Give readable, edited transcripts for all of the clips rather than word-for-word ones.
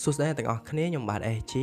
សួស្តីអ្នកទាំងអស់គ្នាខ្ញុំបាទ SG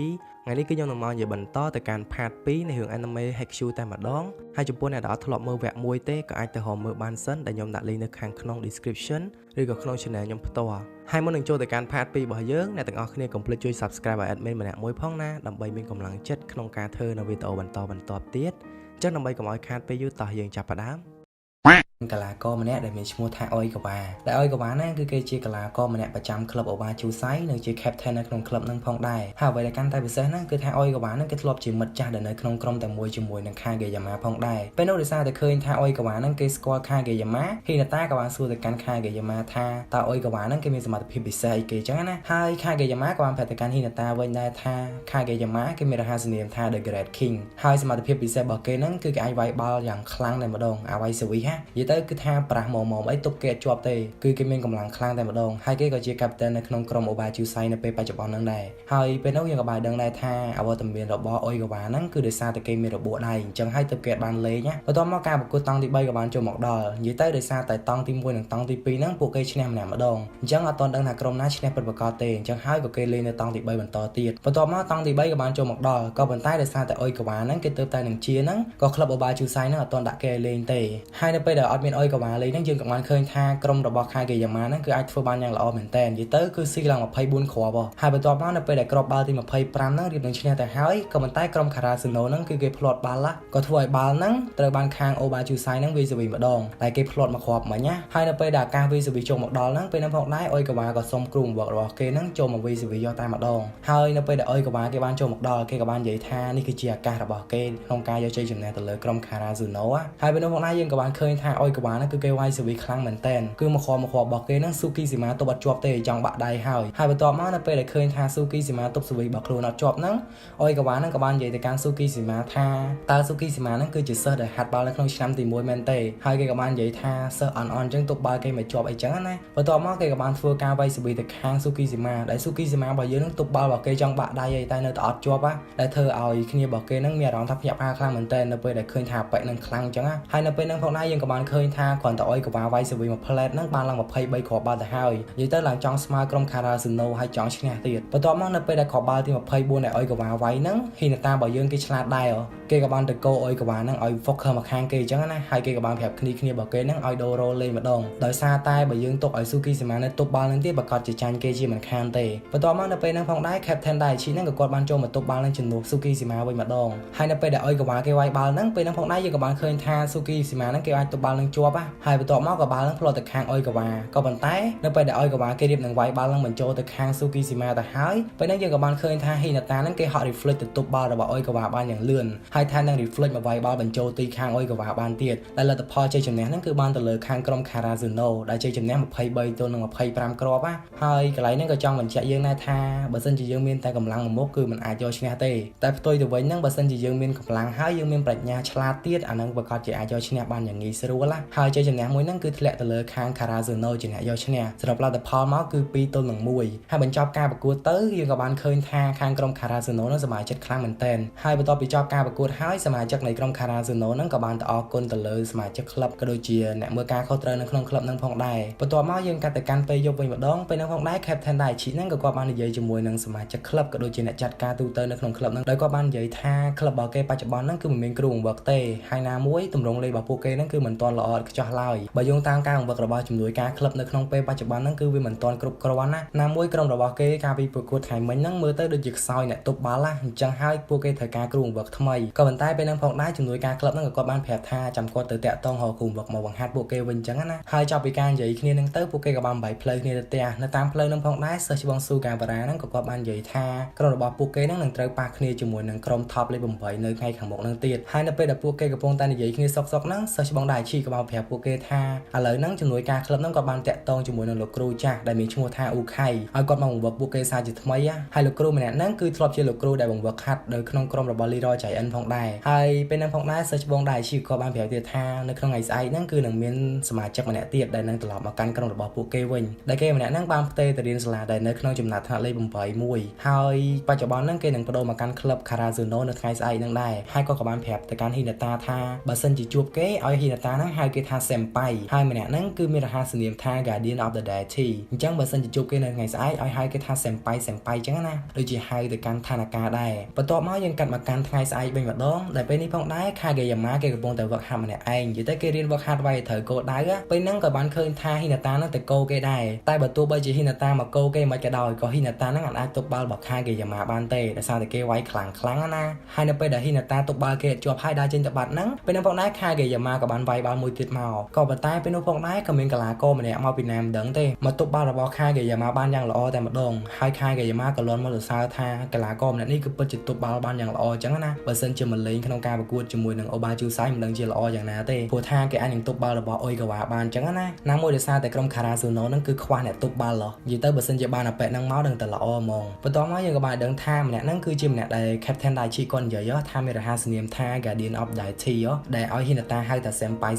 ថ្ងៃនេះគឺខ្ញុំនឹងមកនិយាយបន្តទៅកាន់ part 2 នៃរឿង anime Haikyuu តែម្ដងហើយចំពោះអ្នកដែលអត់ធ្លាប់មើលវគ្គ1ទេក៏អាចទៅរកមើលបានសិនដែលខ្ញុំដាក់ link នៅខាងក្នុង description ឬក៏ក្នុង channel ខ្ញុំផ្ទាល់ហើយមុននឹងចូលទៅកាន់ part 2 របស់យើងអ្នកទាំងអស់គ្នាកុំភ្លេចជួយ subscribe ឲ្យ admin ម្នាក់មួយផងណាដើម្បីមានកម្លាំងចិត្តក្នុងការធ្វើនៅវីដេអូបន្តទៀតអញ្ចឹងដើម្បីកុំឲ្យខាតពេលយូរតោះយើងចាប់ផ្ដើមកីឡាករម្នាក់ដែលមានឈ្មោះថាអុយកាវ៉ាដែលអុយកាវ៉ាហ្នឹងគឺគេជាកីឡាករម្នាក់ប្រចាំក្លឹបអូបាជូសៃនិងជា captain នៅក្នុងក្លឹបហ្នឹងផងដែរហើយអ្វីដែលកាន់តែពិសេសហ្នឹងគឺថាអុយកាវ៉ាហ្នឹងគេធ្លាប់ជាមិត្តចាស់ដែលនៅក្នុងក្រុមតែមួយជាមួយនឹងខាហ្គេយ៉ាម៉ាផងដែរពេលនោះដោយសារតែឃើញថាអុយកាវ៉ាហ្នឹងគេស្គាល់ខាហ្គេយ៉ាម៉ាហ៊ីណាតាក៏បានសួរទៅកាន់ខាហ្គេយ៉ាម៉ាថាតើអុយកាវ៉ាហ្នឹងគេមានសមត្ថភាពពិសេសអីគេចឹងណាហើយខាហ្គេយ៉ាម៉ាក៏បានប្រាប់ទៅកាន់ហ៊ីណាតាវិញដែរថាខាហ្គេយ៉ាម៉ាគេមានរហស្សនាមថា The Great King ហើយសមត្ថភាពពិសេសរបស់គេហ្នឹងគឺគេអាចវាយបាល់យ៉ាងខ្លាំងតែម្ដងអាវាយសវីហ่ะនិយាយទៅគឺថាប្រាស់មកអីទុកគេជាប់ទេគឺគេមានកម្លាំងខ្លាំងតែម្ដងហើយគេក៏ជា captain នៅក្នុងក្រុមអូបាជូសៃនៅពេលបច្ចុប្បន្នហ្នឹងដែរហើយពេលនោះយើងក៏បានដឹងដែរថាអវត្តមានរបស់អុយកាវ៉ាហ្នឹងគឺដោយសារតែគេមានរបួសដែរអញ្ចឹងហើយទើបគេបានលេងបន្ទាប់មកការប្រកួតតង់ទី3ក៏បានចូលមកដល់និយាយទៅដោយសារតែតង់ទី1និងតង់ទី2ហ្នឹងពួកគេឈ្នះម្នាក់ម្ដងអញ្ចឹងអត់ទាន់ដឹងថាក្រុមណាឈ្នះពិតប្រាកដទេអញ្ចឹងហើយក៏គេលេងនៅតង់ទី3បន្តទៀតបន្ទាប់មកតង់ទី3ក៏បានចូលមកដល់ក៏ប៉ុន្តែដោយសារតែអុយកាវ៉ាហ្នឹងគេទើបតែនឹងជាហ្នឹងក៏ក្លឹបអូបាជូសៃហ្នឹងអត់ទាន់ដាក់គេលេងទេហើយនៅពេលដែលអត់មានអុយកាវ៉ាលេងហ្នឹងយើងក៏បានឃើញថាក្រុមរបស់ខាហ្គេយ៉ាម៉ាហ្នឹងគឺអាចធ្វើបានយ៉ាងល្អមែនតើនិយាយទៅគឺស៊ីឡើង24គ្រាប់ហើយបន្ទាប់មកនៅពេលដែលគ្រាប់បាល់ទី25ហ្នឹងរៀបនឹងឈ្នះទៅហើយក៏ប៉ុន្តែក្រុមខារ៉ាស៊ូណូហ្នឹងគឺគេផ្លាត់បាល់ក៏ធ្វើឲ្យបាល់ហ្នឹងត្រូវបានខាងអូបាជូសៃហ្នឹងវាយសវីម្ដងតែគេផ្លាត់មកគ្រាប់មិញណាហើយនៅពេលដែលអាកាសវាយសវីចូលមកដល់ហ្នឹងពេលហ្នឹងផងដែរអុយកាវ៉ាក៏សុំគ្រូបង្វឹករបស់គេហ្នឹងចូលមកវាយសវីយកតែម្ដងហើយនៅពេលដែលអុយកាវ៉ាគេបានចូលមកដល់គេក៏បាននិយាយថានេះគឺជាឱកាសរបស់គេក្នុងការយកជ័យជំនះទៅលើក្រុមខារ៉ាស៊ូណូហើយពេលនោះផងដែរយើងក៏បានឃើញថាអុយកាវ៉ាហ្នឹងគឺគេវាយសវីខ្លាំងមែនតើគឺមកគ្រាប់របស់គេហ្នឹងស៊ូគីស៊ីម៉ាទប់អត់ជាប់ទេចង់បាក់ដៃហើយបន្ទាប់មកនៅពេលដែលឃើញថាស៊ូគីស៊ីម៉ាទប់សវីរបស់ខ្លួនអត់ជាប់ហ្នឹងអុយកាវ៉ាហ្នឹងក៏បាននិយាយទៅកាន់ស៊ូគីស៊ីម៉ាថាតើស៊ូគីស៊ីម៉ាហ្នឹងគឺជាសិស្សដែលហាត់បាល់នៅក្នុងឆ្នាំទី1មែនទេហើយគេក៏បាននិយាយថាសិស្សអន់អញ្ចឹងទប់បាល់គេមិនជាប់អីចឹងណាបន្ទាប់មកគេក៏បានធ្វើការវាយសវីទៅខាងស៊ូគីស៊ីម៉ាដែលស៊ូគីស៊ីម៉ារបស់យើងហ្នឹងទប់បាល់របស់គេចង់បាក់ដៃតែនៅតែអត់ជាប់ដែលធ្វើឲ្យគ្នារបស់គេហ្នឹងមានអារម្មណ៍ថាភ្ញាក់ផ្អើលខ្លាំងមែនតើនៅពេលដែលឃើញថាប៉ែកនឹងខ្លាំងចឹងហើយនៅពេលហ្នឹងផងដែរយើងក៏បានឃើញថាគ្រាន់តែអុយកាវ៉ាវាយសវីមួយផ្លែតហ្នឹងបានឡើង23គ្រាប់បាល់ទៅហើយនិយាយទៅឡើងចង់ស្មើក្រុមខារ៉ាស៊ូណូហើយចង់ឈ្នះទៀតបន្ទាប់មកនៅពេលដែលគ្រាប់បាល់ទី24ដែលអុយកាវ៉ាវាយហ្នឹងហ៊ីណាតារបស់យើងគេឆ្លាតដែរគេក៏បានទៅកោអុយកាវ៉ាហ្នឹងឲ្យ focus មកខាងគេអញ្ចឹងណាហើយគេក៏បានប្រាប់គ្នារបស់គេហ្នឹងឲ្យដូររ៉ូលេងម្ដងដោយសារតែបើយើងទុកឲ្យស៊ូគីស៊ីម៉ានៅទប់បាល់ហ្នឹងទៀតប្រកាសជាចាញ់គេជាមិនខានទេបន្ទាប់មកនៅពេលហ្នឹងផងដែរ captain ដៃឈីហ្នឹងក៏គាត់បានចូលមកទប់បាល់ហ្នឹងជំនួសស៊ូគីស៊ីម៉ាវិញម្ដងហើយនៅពេលដែលអុយកាវ៉ាគេវាយបាល់ហ្នឹងពេលហ្នឹងផងដែរយើងក៏បានឃើញថាស៊ូគីស៊ីម៉ាហ្នឹងគេអាចទប់បាល់ហ្នឹងជាប់ហើយបន្ទាប់មកក៏បាល់ហ្នឹងផ្លោះទៅខាងអុយកាវ៉ាក៏ប៉ុន្តែនៅពេលដែលអុយកាវ៉ាគេរៀបនឹងវាយបាល់ហ្នឹងបញ្ចូលទៅខាងស៊ូគីស៊ីម៉ាទៅហើយពេលហ្នឹងយើងក៏បានឃើញថាហ៊ីណាតាហ្នឹងគេហត់ reflect ទៅទប់បាល់របស់អុយកាវ៉ាបានយ៉ាងលឿនហើយថែមទាំង reflect មកវាយបាល់បញ្ចូលទីខាងអុយកាវ៉ាបានទៀតដែលលទ្ធផលជ័យជំនះហ្នឹងគឺបានទៅលើខាងក្រុមខារ៉ាស៊ូណូដែលជ័យជំនះ23ទល់នឹង25គ្រាប់ហើយកន្លែងហ្នឹងក៏ចង់បញ្ជាក់យើងដែរថាបើសិនជាយើងមានតែកម្លាំងមុខគឺមិនអាចយកឈ្នះទេតែផ្ទុយទៅវិញហ្នឹងបើសិនជាយើងមានកម្លាំងហើយយើងមានប្រាជ្ញាឆ្លាតទៀតអាហ្នឹងប្រកាសជាអាចយកឈ្នះបានយ៉ាងងាយស្រួលហើយជ័យជំនះមួយហ្នឹងគឺធ្លាក់ទៅលើខាងខារ៉ាស៊ូណូជាអ្នកយកឈ្នះសរុបលទ្ធផលមកគឺ2ទល់នឹង1ហើយបញ្ចប់ការប្រកួតទៅយើងក៏បានឃើញថាខាងក្រុមខារ៉ាស៊ូណូហ្នឹងសប្បាយចិត្តខ្លាំងមែនទែនហើយបន្ទាប់ពីចប់ការប្រកួតហើយសមាជិកនៃក្រុមខារ៉ាស៊ូណូហ្នឹងក៏បានទៅអរគុណទៅលើសមាជិកក្លឹបក៏ដូចជាអ្នកមើលការខុសត្រូវនៅក្នុងក្លឹបហ្នឹងផងដែរបន្ទាប់មកយើងកាត់ទៅកាន់ពេលយប់វិញម្ដងពេលហ្នឹងផងដែរ Captain ដៃឈីហ្នឹងក៏គាត់បាននិយាយជាមួយនឹងសមាជិកក្លឹបក៏ដូចជាអ្នកចាត់ការទូទៅនៅក្នុងក្លឹបហ្នឹងដោយគាត់បាននិយាយថាក្លឹបរបស់គេបច្ចុប្បន្នហ្នឹងគឺមិនមានគ្រូបង្វឹកទេហើយណាមួយទម្រង់លេខរបស់ពួកគេហ្នឹងគឺមិនទាន់ល្អឥតខ្ចោះឡើយបើយោងតាមការបង្វឹករបស់ជំនួយការក្លឹបនៅក្នុងពេលបច្ចុប្បន្នហ្នឹងគឺវាមិនទាន់គ្រប់គ្រាន់ណាមួយក្រុមរបស់គេកាលពីប្រកួតថ្ងៃមិញហ្នឹងមើលទៅដូចជាខ្សោយអ្នកទប់បាល់អញ្ចឹងហើយពួកគេត្រូវការគ្រូបង្វឹកថ្មីក៏ប៉ុន្តែពេលហ្នឹងផងដែរជំនួយការក្លឹបហ្នឹងក៏គាត់បានប្រាប់ថាចាំគាត់ទៅតាក់ទងរកគ្រូបង្វឹកមកបង្ហាត់ពួកគេវិញអញ្ចឹងណាហើយចាប់ពីការនិយាយគ្នាហ្នឹងទៅពួកគេក៏បានបែកផ្លូវគ្នាទៅផ្ទះនៅតាមផ្លូវហ្នឹងផងដែរសិស្សច្បងស៊ូកាវ៉ារ៉ាហ្នឹងក៏គាត់បាននិយាយថាក្រុមរបស់ពួកគេហ្នឹងនឹងត្រូវប៉ះគ្នាជាមួយនឹងក្រុម top លេខ8នៅថ្ងៃខាងមុខហ្នឹងទៀតហើយនៅពេលដែលពួកគេកំពុងតែនិយាយគ្នាសុកហ្នឹងសិស្សច្បងដៃឈីក៏បានប្រាប់ពួកគេថាឥឡូវហ្នឹងជំនួយការក្លឹបហ្នឹងក៏បានតាក់ទងជាមួយនឹងលោកគ្រូចាស់ដែលមានឈ្មោះថាអ៊ូខៃឲ្យគាត់មកបង្វឹកពួកគេសារជាថ្មីហើយលោកគ្រូម្នាក់ហ្នឹងគឺធ្លាប់ជាលោកគ្រូដែលបង្វឹកហាត់នៅក្នុងក្រុមរបស់ Leroy Giant ផងដែរហើយពេលហ្នឹងផងដែរសិស្សច្បងដៃឈីក៏បានប្រាប់ទៀតថានៅក្នុងថ្ងៃស្អែកហ្នឹងគឺនឹងមានសមាជិកម្នាក់ទៀតដែលនឹងត្រឡប់មកកាន់ក្រុមរបស់ពួកគេវិញដែលគេម្នាក់ហ្នឹងបានផ្ទេរទៅរៀនសាលាដែលនៅក្នុងចំណាត់ថ្នាក់លេខ8មួយហើយបច្ចុប្បន្នហ្នឹងគេនឹងបដូរមកកាន់ក្លឹប Karazuno នៅថ្ងៃស្អែកហ្នឹងដែរហើយក៏បានប្រាប់ទៅកាន់ Hinata ថាបើសិនជាជួបគេឲ្យ Hinata ហ្នឹងហ ហៅគេថា senpai ហើយម្នាក់ហ្នឹងគឺមានរហស្សនាមថា Guardian of the Deity អញ្ចឹងបើសិនជាជួបគេនៅថ្ងៃស្អែកឲ្យហៅគេថា senpai អញ្ចឹងណាដូចជាហៅទៅកាន់ឋានការដែរបន្ទាប់មកយើងកាត់មកកាន់ថ្ងៃស្អែកវិញម្ដងដែលពេលនេះផងដែរ Kageyama គេកំពុងតែវឹកហាត់ម្នាក់ឯងនិយាយទៅគេរៀនវឹកហាត់វាយត្រូវគោលដៅពេលហ្នឹងក៏បានឃើញថា Hinata ហ្នឹងទៅគោគេដែរតែបើទោះបីជា Hinata មកគោគេមិនក៏ដោយក៏ Hinata ហ្នឹងអាចទប់បាល់របស់ Kageyama បានទេដោយសារតែគេវាយខ្លាំងណាហើយនៅពេលដែល Hinata ទប់បាល់គេជាប់ហើយដើរចេញទៅបាត់ហ្នឹងពេលហ្នឹងផងដែរ Kageyama ក៏បានវាយបាល់មួយទៀតមកក៏ប៉ុន្តែពេលនោះផងដែរក៏មានកីឡាករម្នាក់មកពីណាមិនដឹងទេមកទប់បាល់របស់ Kageyama បានយ៉ាងល្អតែម្ដងហើយ Kageyama ក៏លន់មកសរសើរថាកីឡាករម្នាក់នេះគឺពិតជាទប់បាល់បានយ៉ាងល្អអញ្ចឹងណាបើសិនជាមកលេងក្នុងការប្រកួតជាមួយនឹង Obajusai មិនដឹងជាល្អយ៉ាងណាទេព្រោះថាគេអាចនឹងទប់បាល់របស់ Oikawa បានអញ្ចឹងណាមួយដោយសារតែក្រុម Karasuno ហ្នឹងគឺខ្វះអ្នកទប់បាល់និយាយទៅបើសិនជាបានអាប៉ែហ្នឹងមកដឹងតែល្អហ្មងបន្ទាប់មកយើងក៏បានដឹងថាម្នាក់ហ្នឹងគឺជាម្នាក់ដែល Captain Daichi គាត់និយាយថាមានរហស្សនាមថា Guardian of Deity ដែលឲ្យ Hinata ហៅថា Senpai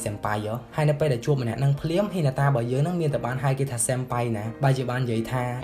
ហើយនៅពេលដែលជួបម្នាក់ហ្នឹងភ្លាម Hinata របស់យើងហ្នឹងមានតែបានហៅគេថា Senpai ណាបើជាបាននិយាយថា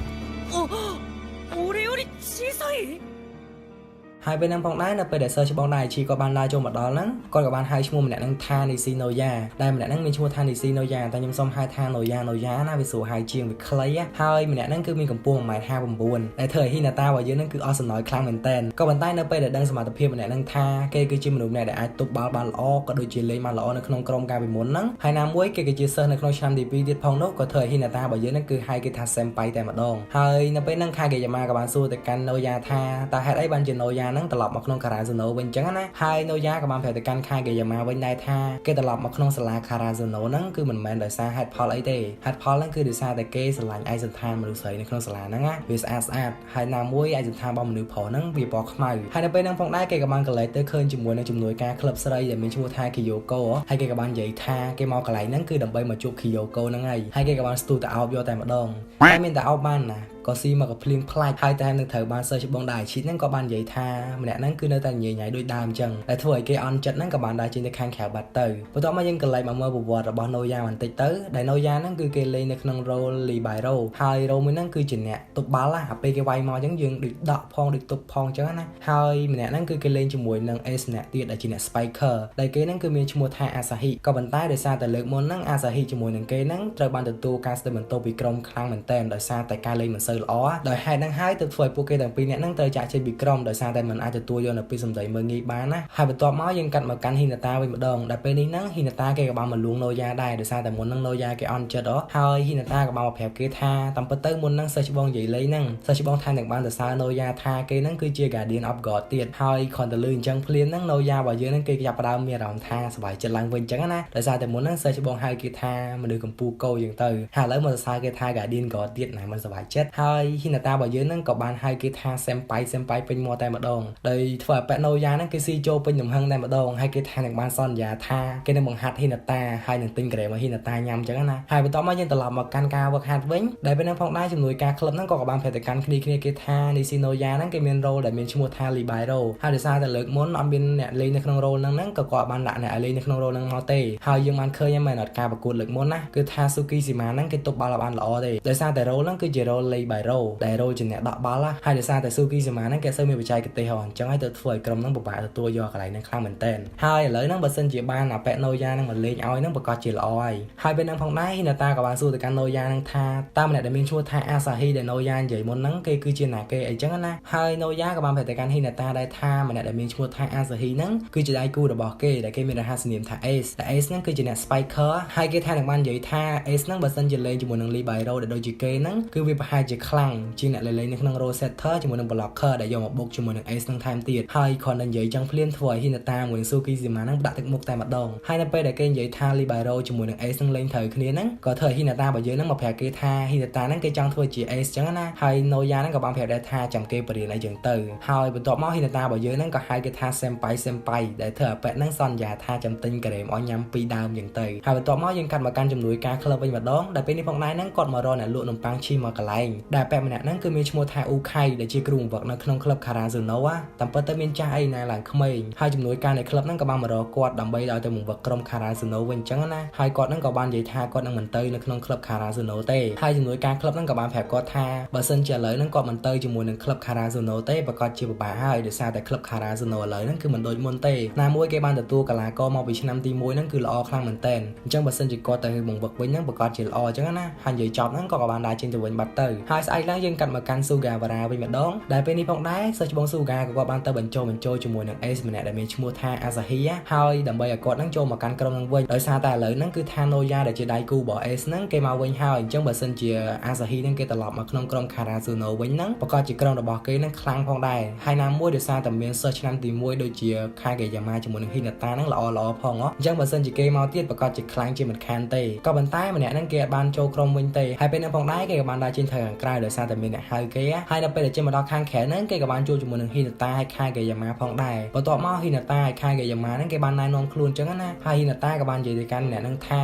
ហើយពេលហ្នឹងផងដែរនៅពេលដែល search បងដែរជីក៏បានដើរចូលមកដល់ហ្នឹងគាត់ក៏បានហៅឈ្មោះម្នាក់ហ្នឹងថា Nishinoya ដែលម្នាក់ហ្នឹងមានឈ្មោះថា Nishinoya តែខ្ញុំសុំហៅថា Noya ណាវាស្រួលហៅជាងវាខ្លីហើយម្នាក់ហ្នឹងគឺមានកម្ពស់ 1.59 ដែលធ្វើឲ្យ Hinata របស់យើងហ្នឹងគឺអស់សំណើចខ្លាំងមែនតើក៏ប៉ុន្តែនៅពេលដែលដឹងសមត្ថភាពម្នាក់ហ្នឹងថាគេគឺជាមនុស្សម្នាក់ដែលអាចទប់បាល់បានល្អក៏ដូចជាលេងបានល្អនៅក្នុងក្រុមការពីមុនហ្នឹងហើយណាមួយគេក៏ជាសិស្សនៅក្នុងឆ្នាំទី2ទៀតផងនោះក៏ធ្វើឲ្យ Hinata របស់យើងហ្នឹងគឺហៅគេថា Senpai តែម្ដងហើយនៅពេលហ្នឹង Kageyama ក៏បានសួរទៅកាន់ Noya ថាតើហេតុអីបានជា Noya ហ្នឹងត្រឡប់មកក្នុង Karasuno វិញអញ្ចឹងណាហើយ Noya ក៏បានប្រាប់ទៅកាន់ Kageyama វិញដែរថាគេត្រឡប់មកក្នុងសាលា Karasuno ហ្នឹងគឺមិនមែនដោយសារហេតុផលអីទេហេតុផលហ្នឹងគឺដោយសារតែគេស្រឡាញ់ឯកសណ្ឋានមនុស្សស្រីនៅក្នុងសាលាហ្នឹងវាស្អាតហើយណាមួយឯកសណ្ឋានរបស់មនុស្សប្រុសហ្នឹងវាពណ៌ខ្មៅហើយនៅពេលហ្នឹងផងដែរគេក៏បានកន្លែងទៅឃើញជាមួយនឹងជំនួយការក្លឹបស្រីដែលមានឈ្មោះថា Kyoko ហើយគេក៏បាននិយាយថាគេមកកន្លែងហ្នឹងគឺដើម្បីមកជួប Kyoko ហ្នឹងហើយគេក៏បានស្ទុះទៅអោបយកតែម្ដងតែមានតែអោបបានណាក៏ស៊ីមកក៏ភ្លៀងផ្លាច់ហើយតែនឹងត្រូវបាន search បងដែរឈីតហ្នឹងក៏បាននិយាយថាម្នាក់ហ្នឹងគឺនៅតែញញ៉ៃដូចដើមអញ្ចឹងតែធ្វើឲ្យគេអន់ចិត្តហ្នឹងក៏បានដើរចេញទៅខាងក្រៅបាត់ទៅបន្ទាប់មកយើងក៏លេចមកមើលប្រវត្តិរបស់ Noya បន្តិចទៅដែល Noya ហ្នឹងគឺគេលេងនៅក្នុង role libero ហើយ role មួយហ្នឹងគឺជាអ្នកទប់បាល់អាពេលគេវាយមកអញ្ចឹងយើងដូចដកផងដូចទប់ផងអញ្ចឹងណាហើយម្នាក់ហ្នឹងគឺគេលេងជាមួយនឹង ace ម្នាក់ទៀតដែលជាអ្នក spiker ដែលគេហ្នឹងគឺមានឈ្មោះថា Asahi ក៏ប៉ុន្តែដោយសារតែលើកមុនហ្នឹង Asahi ជាមួយនឹងគេហ្នឹងត្រូវបានទទួលការស្ដាប់បន្ទោសពីក្រុមខ្លាំងមែនទែនដោយសារតែការលេងមិនសូវល្អដោយហេតុហ្នឹងហើយទើបធ្វើឲ្យពួកគេទាំងពីរនាក់ហ្នឹងត្រូវចាក់ចេញពីក្រុមដោយសារតែមិនអាចទទួលយកនៅពីសម្ដីមើលងាយបានណាហើយបន្ទាប់មកយើងកាត់មកកាន់ Hinata វិញម្ដងដែលពេលនេះហ្នឹង Hinata គេក៏បានមកលួង Noya ដែរដោយសារតែមុនហ្នឹង Noya គេអន់ចិត្តហើយ Hinata ក៏បានមកប្រាប់គេថាតាមពិតទៅមុនហ្នឹងសិស្សច្បងនិយាយលេងហ្នឹងសិស្សច្បងថែមទាំងបានសរសើរ Noya ថាគេហ្នឹងគឺជា Guardian of God ទៀតហើយគ្រាន់តែលឺអញ្ចឹងភ្លាមហ្នឹង Noya របស់យើងហ្នឹងគេចាប់ផ្ដើមមានអារម្មណ៍ថាសប្បាយចិត្តឡើងវិញអញ្ចឹងណាដោយសារតែមុនហ្នឹងសិស្សច្បងហៅគេថាមនុស្សកម្ពូកោយើងទៅហើយឥឡូវមកសរសើរគេថា Guardian God ទៀតណាមិនសប្បាយចិត្តហើយ Hinata របស់យើងហ្នឹងក៏បានហៅគេថា Senpai ពេញមាត់តែម្ដងដោយធ្វើឲ្យប៉ែណូយ៉ាហ្នឹងគេស៊ីចូលពេញទំហឹងតែម្ដងហើយគេថានឹងបានសន្យាថាគេនឹងបង្ហាត់ Hinata ហើយនឹងទិញក្រែមឲ្យ Hinata ញ៉ាំអញ្ចឹងណាហើយបន្ទាប់មកយើងត្រឡប់មកកាន់ការវឹកហាត់វិញដែលពេលហ្នឹងផងដែរជំនួយការក្លឹបហ្នឹងក៏បានប្រាប់ទៅកាន់គ្នាគេថា Nishinoya ហ្នឹងគេមាន role ដែលមានឈ្មោះថា libero ហើយដោយសារតែលើកមុនអត់មានអ្នកលេងនៅក្នុង role ហ្នឹងក៏គាត់បានដាក់អ្នកលេងនៅក្នុង role ហ្នឹងមកទេហើយយើងបានឃើញមែនអត់ការប្រកួតលើកមុនណាគឺថា Tsukishima ហ្នឹងគេទប់បាល់បានល្អទេដោយសារតែ role ហ្នឹងគឺជា role libero ដែល role ជាអ្នកដកបាល់ហើយដោយសារតែ Tsukishima ហ្នឹងគេសូវមានបច្ចេកទេសអញ្ចឹងហើយទៅធ្វើឲ្យក្រុមហ្នឹងពិបាកទទួលយកកន្លែងហ្នឹងខ្លាំងមែនតើហើយឥឡូវហ្នឹងបើសិនជាបានអាប៉ែ Noya ហ្នឹងមកលេងឲ្យហ្នឹងប្រកាសជាល្អហើយពេលហ្នឹងផងដែរ Hinata ក៏បានសួរទៅកាន់ Noya ហ្នឹងថាតើម្នាក់ដែលមានឈ្មោះថា Asahi ដែល Noya និយាយមុនហ្នឹងគេគឺជាណាគេអីចឹងណាហើយ Noya ក៏បានប្រាប់ទៅកាន់ Hinata ដែរថាម្នាក់ដែលមានឈ្មោះថា Asahi ហ្នឹងគឺជាដៃគូរបស់គេដែលគេមានរហស្សនាមថា Ace ដែល Ace ហ្នឹងគឺជាអ្នក Spiker ហើយគេថានឹងបាននិយាយថា Ace ហ្នឹងបើសិនជាលេងជាមួយនឹង Libero ដែលដូចជាគេហ្នឹងគឺវាប្រហែលជាខ្លាំងជាងអ្នកលេងនៅក្នុង Role Setter ជាមួយនឹង Blocker ដែលយកមកបុកជាមួយនឹង Ace ហ្នឹងថែមទៀតហើយគ្រាន់តែនិយាយចឹងភ្លាមធ្វើឲ្យ Hinata មួយនឹង Tsukishima ហ្នឹងដាក់ទឹកមុខតែម្ដងហើយនៅពេលដែលគេនិយាយថា Libero ជាមួយនឹង Ace ហ្នឹងលេងត្រូវគ្នាហ្នឹងក៏ធ្វើឲ្យ Hinata របស់យើងហ្នឹងមកប្រាប់គេថា Hinata ហ្នឹងគេចង់ធ្វើជា Ace ចឹងណាហើយ Noya ហ្នឹងក៏បានប្រាប់ដែរថាចាំគេបរៀនអីចឹងទៅហើយបន្ទាប់មក Hinata របស់យើងហ្នឹងក៏ហៅគេថា Senpai ដែលធ្វើឲ្យប៉ែហ្នឹងសន្យាថាចាំទិញក្រែមឲ្យញ៉ាំពីដើមចឹងទៅហើយបន្ទាប់មកយើងកាត់មកកាន់ជំនួយការក្លឹបវិញម្ដងដែលពេលនេះផងដែរហ្នឹងគាត់មករកអ្នកលក់នំប៉័ងឈីមកកន្លែង ដែលបែបម្នាក់ហ្នឹងគឺមានឈ្មោះថាអ៊ូខៃដែលជាគ្រូបង្វឹកនៅក្នុងក្លឹប Karazuno តាមពិតទៅមានចាស់អីណាឡើងក្មេងហើយជំនួយការនៃក្លឹបហ្នឹងក៏បានមករកគាត់ដើម្បីឲ្យទៅបង្វឹកក្រុម Karazuno វិញអញ្ចឹងណាហើយគាត់ហ្នឹងក៏បាននិយាយថាគាត់នឹងមិនទៅនៅក្នុងក្លឹប Karazuno ទេហើយជំនួយការក្លឹបហ្នឹងក៏បានប្រាប់គាត់ថាបើសិនជាឥឡូវហ្នឹងគាត់មិនទៅជាមួយនឹងក្លឹប Karazuno ទេប្រកាសជាពិបាកហើយដោយសារតែក្លឹប Karazuno ឥឡូវហ្នឹងគឺមិនដូចមុនទេណាមួយគេបានទទួលកីឡាករមកពីឆ្នាំទី1ហ្នឹងគឺល្អខ្លាំងមែនទែនអញ្ចឹងបើសិនជាគាត់ទៅបង្វឹកវិញហ្នឹងប្រកាសជាល្អអញ្ចឹងណាហើយនិយាយចប់ហ្នឹងក៏បានដើរចេញទៅវិញបាត់ទៅហើយស្អែកឡើងយើងកាត់មកកាន់ Sugawara វិញម្ដងដែលពេលនេះផងដែរសិស្សច្បង Suga ក៏គាត់បានទៅបញ្ចូលជាមួយនឹង Ace ម្នាក់ដែលមានឈ្មោះថា Asahi ហើយដើម្បីឲ្យគាត់ហ្នឹងចូលមកកាន់ក្រុមហ្នឹងវិញដោយសារតែឥឡូវហ្នឹងគឺថា Noya ដែលជាដៃគូរបស់ Ace ហ្នឹងគេមកវិញហើយអញ្ចឹងបើសិនជា Asahi ហ្នឹងគេត្រឡប់មកក្នុងក្រុម Karazuno វិញហ្នឹងប្រកាសជាក្រុមរបស់គេហ្នឹងខ្លាំងផងដែរហើយណាមួយដោយសារតែមានសិស្សឆ្នាំទី1ដូចជា Kageyama ជាមួយនឹង Hinata ហ្នឹងល្អផងអញ្ចឹងបើសិនជាគេមកទៀតប្រកាសជាខ្លាំងជាមិនខានទេក៏ប៉ុន្តែម្នាក់ហ្នឹងគេអាចបានចូលក្រុមវិញទេហើយពេលហ្នឹងផងដែរគេក៏បានដើរចេញទៅខាងក្រៅដោយសារតែមានអ្នកហៅគេហើយដល់ពេលដែលចេញមកដល់ខាងក្រៅហ្នឹងគេក៏បានជួបជាមួយនឹង Hinata ហើយ Kageyama ផងដែរបន្ទាប់មក Hinata ហើយ Kageyama ហ្នឹងគេបានណែនាំខ្លួនអញ្ចឹងណាហើយ Hinata ក៏បាននិយាយទៅកាន់អ្នកហ្នឹងថា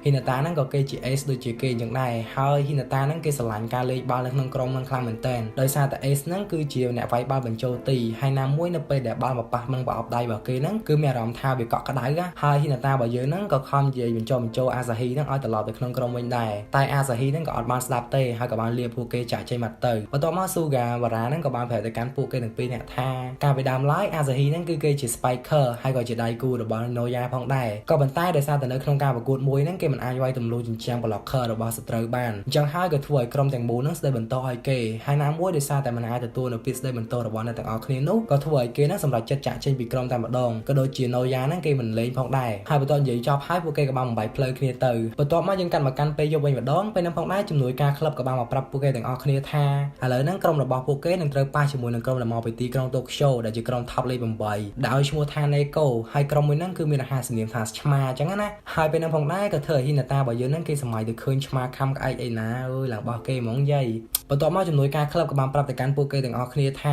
Hinata ហ្នឹងក៏គេជា Ace ដូចជាគេអញ្ចឹងដែរហើយ Hinata ហ្នឹងគេស្រឡាញ់ការលេងបាល់នៅក្នុងក្រុមហ្នឹងខ្លាំងមែនទែនដោយសារតែ Ace ហ្នឹងគឺជាអ្នកវាយបាល់បញ្ចូលទីហើយណាមួយនៅពេលដែលបាល់មកប៉ះនឹងប្រអប់ដៃរបស់គេហ្នឹងគឺមានអារម្មណ៍ថាវាកក់ក្ដៅហើយ Hinata របស់យើងហ្នឹងក៏ខំនិយាយបញ្ចូល Asahi ហ្នឹងឲ្យត្រឡប់ទៅក្នុងក្រុមវិញដែរតែ Asahi ហ្នឹងក៏អត់បានស្ដាប់ទេហើយក៏បានលាពួកគេចាក់ចេញមកទៅបន្ទាប់មក Sugawara ហ្នឹងក៏បានប្រាប់ទៅកាន់ពួកគេទាំងពីរនាក់ថាការពីដើមឡើយ Asahi ហ្នឹងគឺគេជា Spiker ហើយក៏ជាដៃគូរបស់ Noya ផងដែរក៏ប៉ុន្តែដោយសារតែនៅក្នុងការប្រកួតមួយហ្នឹងគេមិនអាចវាយទម្លុះជញ្ជាំង blocker របស់សត្រូវបានអញ្ចឹងហើយក៏ធ្វើឲ្យក្រុមទាំងមូលហ្នឹងស្ដីបន្ទោសឲ្យគេហើយណាមួយដោយសារតែមិនអាចទទួលនៅពាក្យស្ដីបន្ទោសរបស់អ្នកទាំងអស់គ្នានោះក៏ធ្វើឲ្យគេហ្នឹងសម្រេចចិត្តចាក់ចេញពីក្រុមតែម្ដងក៏ដូចជា Noya ហ្នឹងគេមិនលេងផងដែរហើយបន្ទាប់និយាយចប់ហើយពួកគេក៏បានបំបីផ្លូវគ្នាទៅបន្ទាប់មកយើងកាត់មកកាន់ពេលយប់វិញម្ដងពេលហ្នឹងផងដែរជំនួយការក្លឹបក៏បានមកប្រាប់ពួកគេទាំងអស់គ្នាថាឥឡូវហ្នឹងក្រុមរបស់ពួកគេនឹងត្រូវប៉ះជាមួយនឹងក្រុមដែលមកពីទីក្រុង Tokyo ដែលជាក្រុម top លេខ8ដែលឲ្យឈ្មោះថា Neko ហើយក្រុមមួយហ្នឹងគឺមានអាហារសនាមថាឆ្មាអញ្ចឹងណាហើយពេលហ្នឹងផងដែរក៏ធ្វើឲ្យ Hinata របស់យើងហ្នឹងគេសម័យទៅឃើញឆ្មាខំក្អែកអីណាអើយឡើងបោះគេហ្មងយាយបន្ទាប់មកជំនួយការក្លឹបក៏បានប្រាប់ទៅកាន់ពួកគេទាំងអស់គ្នាថ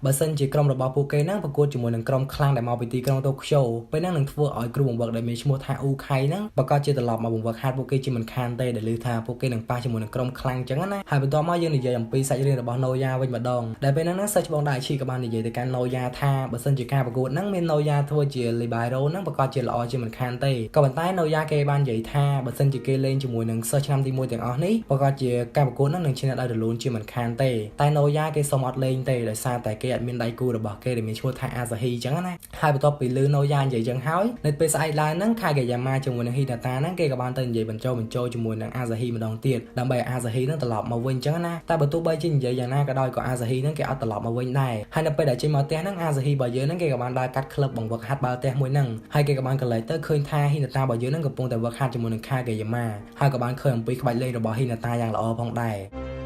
ាបើសិនជាក្រុមរបស់ពួកគេហ្នឹងប្រកួតជាមួយនឹងក្រុមខ្លាំងដែលមកពីទីក្រុង Tokyo ពេលហ្នឹងនឹងធ្វើឲ្យគ្រូបង្វឹកដែលមានឈ្មោះថា Ukai ហ្នឹងប្រកាសជាត្រឡប់មកបង្វឹកហាត់ពួកគេជាមិនខានទេដែលឮថាពួកគេនឹងប៉ះជាមួយនឹងក្រុមខ្លាំងអញ្ចឹងណាហើយបន្ទាប់មកយើងនិយាយអំពីសាច់រឿងរបស់ Noya វិញម្ដងដែលពេលហ្នឹងសិស្សច្បងDaichiក៏បាននិយាយទៅកាន់ Noya ថាបើសិនជាការប្រកួតហ្នឹងមាន Noya ធ្វើជា libero ហ្នឹងប្រកាសជាល្អជាមិនខានទេក៏ប៉ុន្តែ Noya គេបាននិយាយថាបើសិនជាគេលេងជាមួយនឹងសិស្សឆ្នាំទី1ទាំងអស់នេះប្រកាសជាការប្រកួតហ្នឹងនឹងឈានដល់រលូនជាមិនខានទេតែ Noya គេសុំអត់លេងទេដោយសារតែគេអត់មានដៃគូរបស់គេដែលមានឈ្មោះថា Asahi អញ្ចឹងណាហើយបន្ទាប់ពីលឺ Noya និយាយអញ្ចឹងហើយនៅពេលស្អែកឡើងហ្នឹង Kageyama ជាមួយនឹង Hinata ហ្នឹងគេក៏បានទៅនិយាយបញ្ចូលជាមួយនឹង Asahi ម្ដងទៀតដើម្បីឲ្យ Asahi ហ្នឹងត្រឡប់មកវិញអញ្ចឹងណាតែបើទោះបីជានិយាយយ៉ាងណាក៏ដោយក៏ Asahi ហ្នឹងគេអត់ត្រឡប់មកវិញដែរហើយនៅពេលដែលចេញមកផ្ទះហ្នឹង Asahi របស់យើងហ្នឹងគេក៏បានដើរកាត់ក្លឹបបង្វឹកហាត់បាល់ផ្ទះមួយហ្នឹងហើយគេក៏បានកន្លែងទៅឃើញថា Hinata របស់យើងហ្នឹងកំពុងតែវឹកហាត់ជាមួយនឹង Kageyama ហើយក៏បានឃើញអំពីក្បាច់លេងរបស់ Hinata យ៉ាងល្អផងដែរ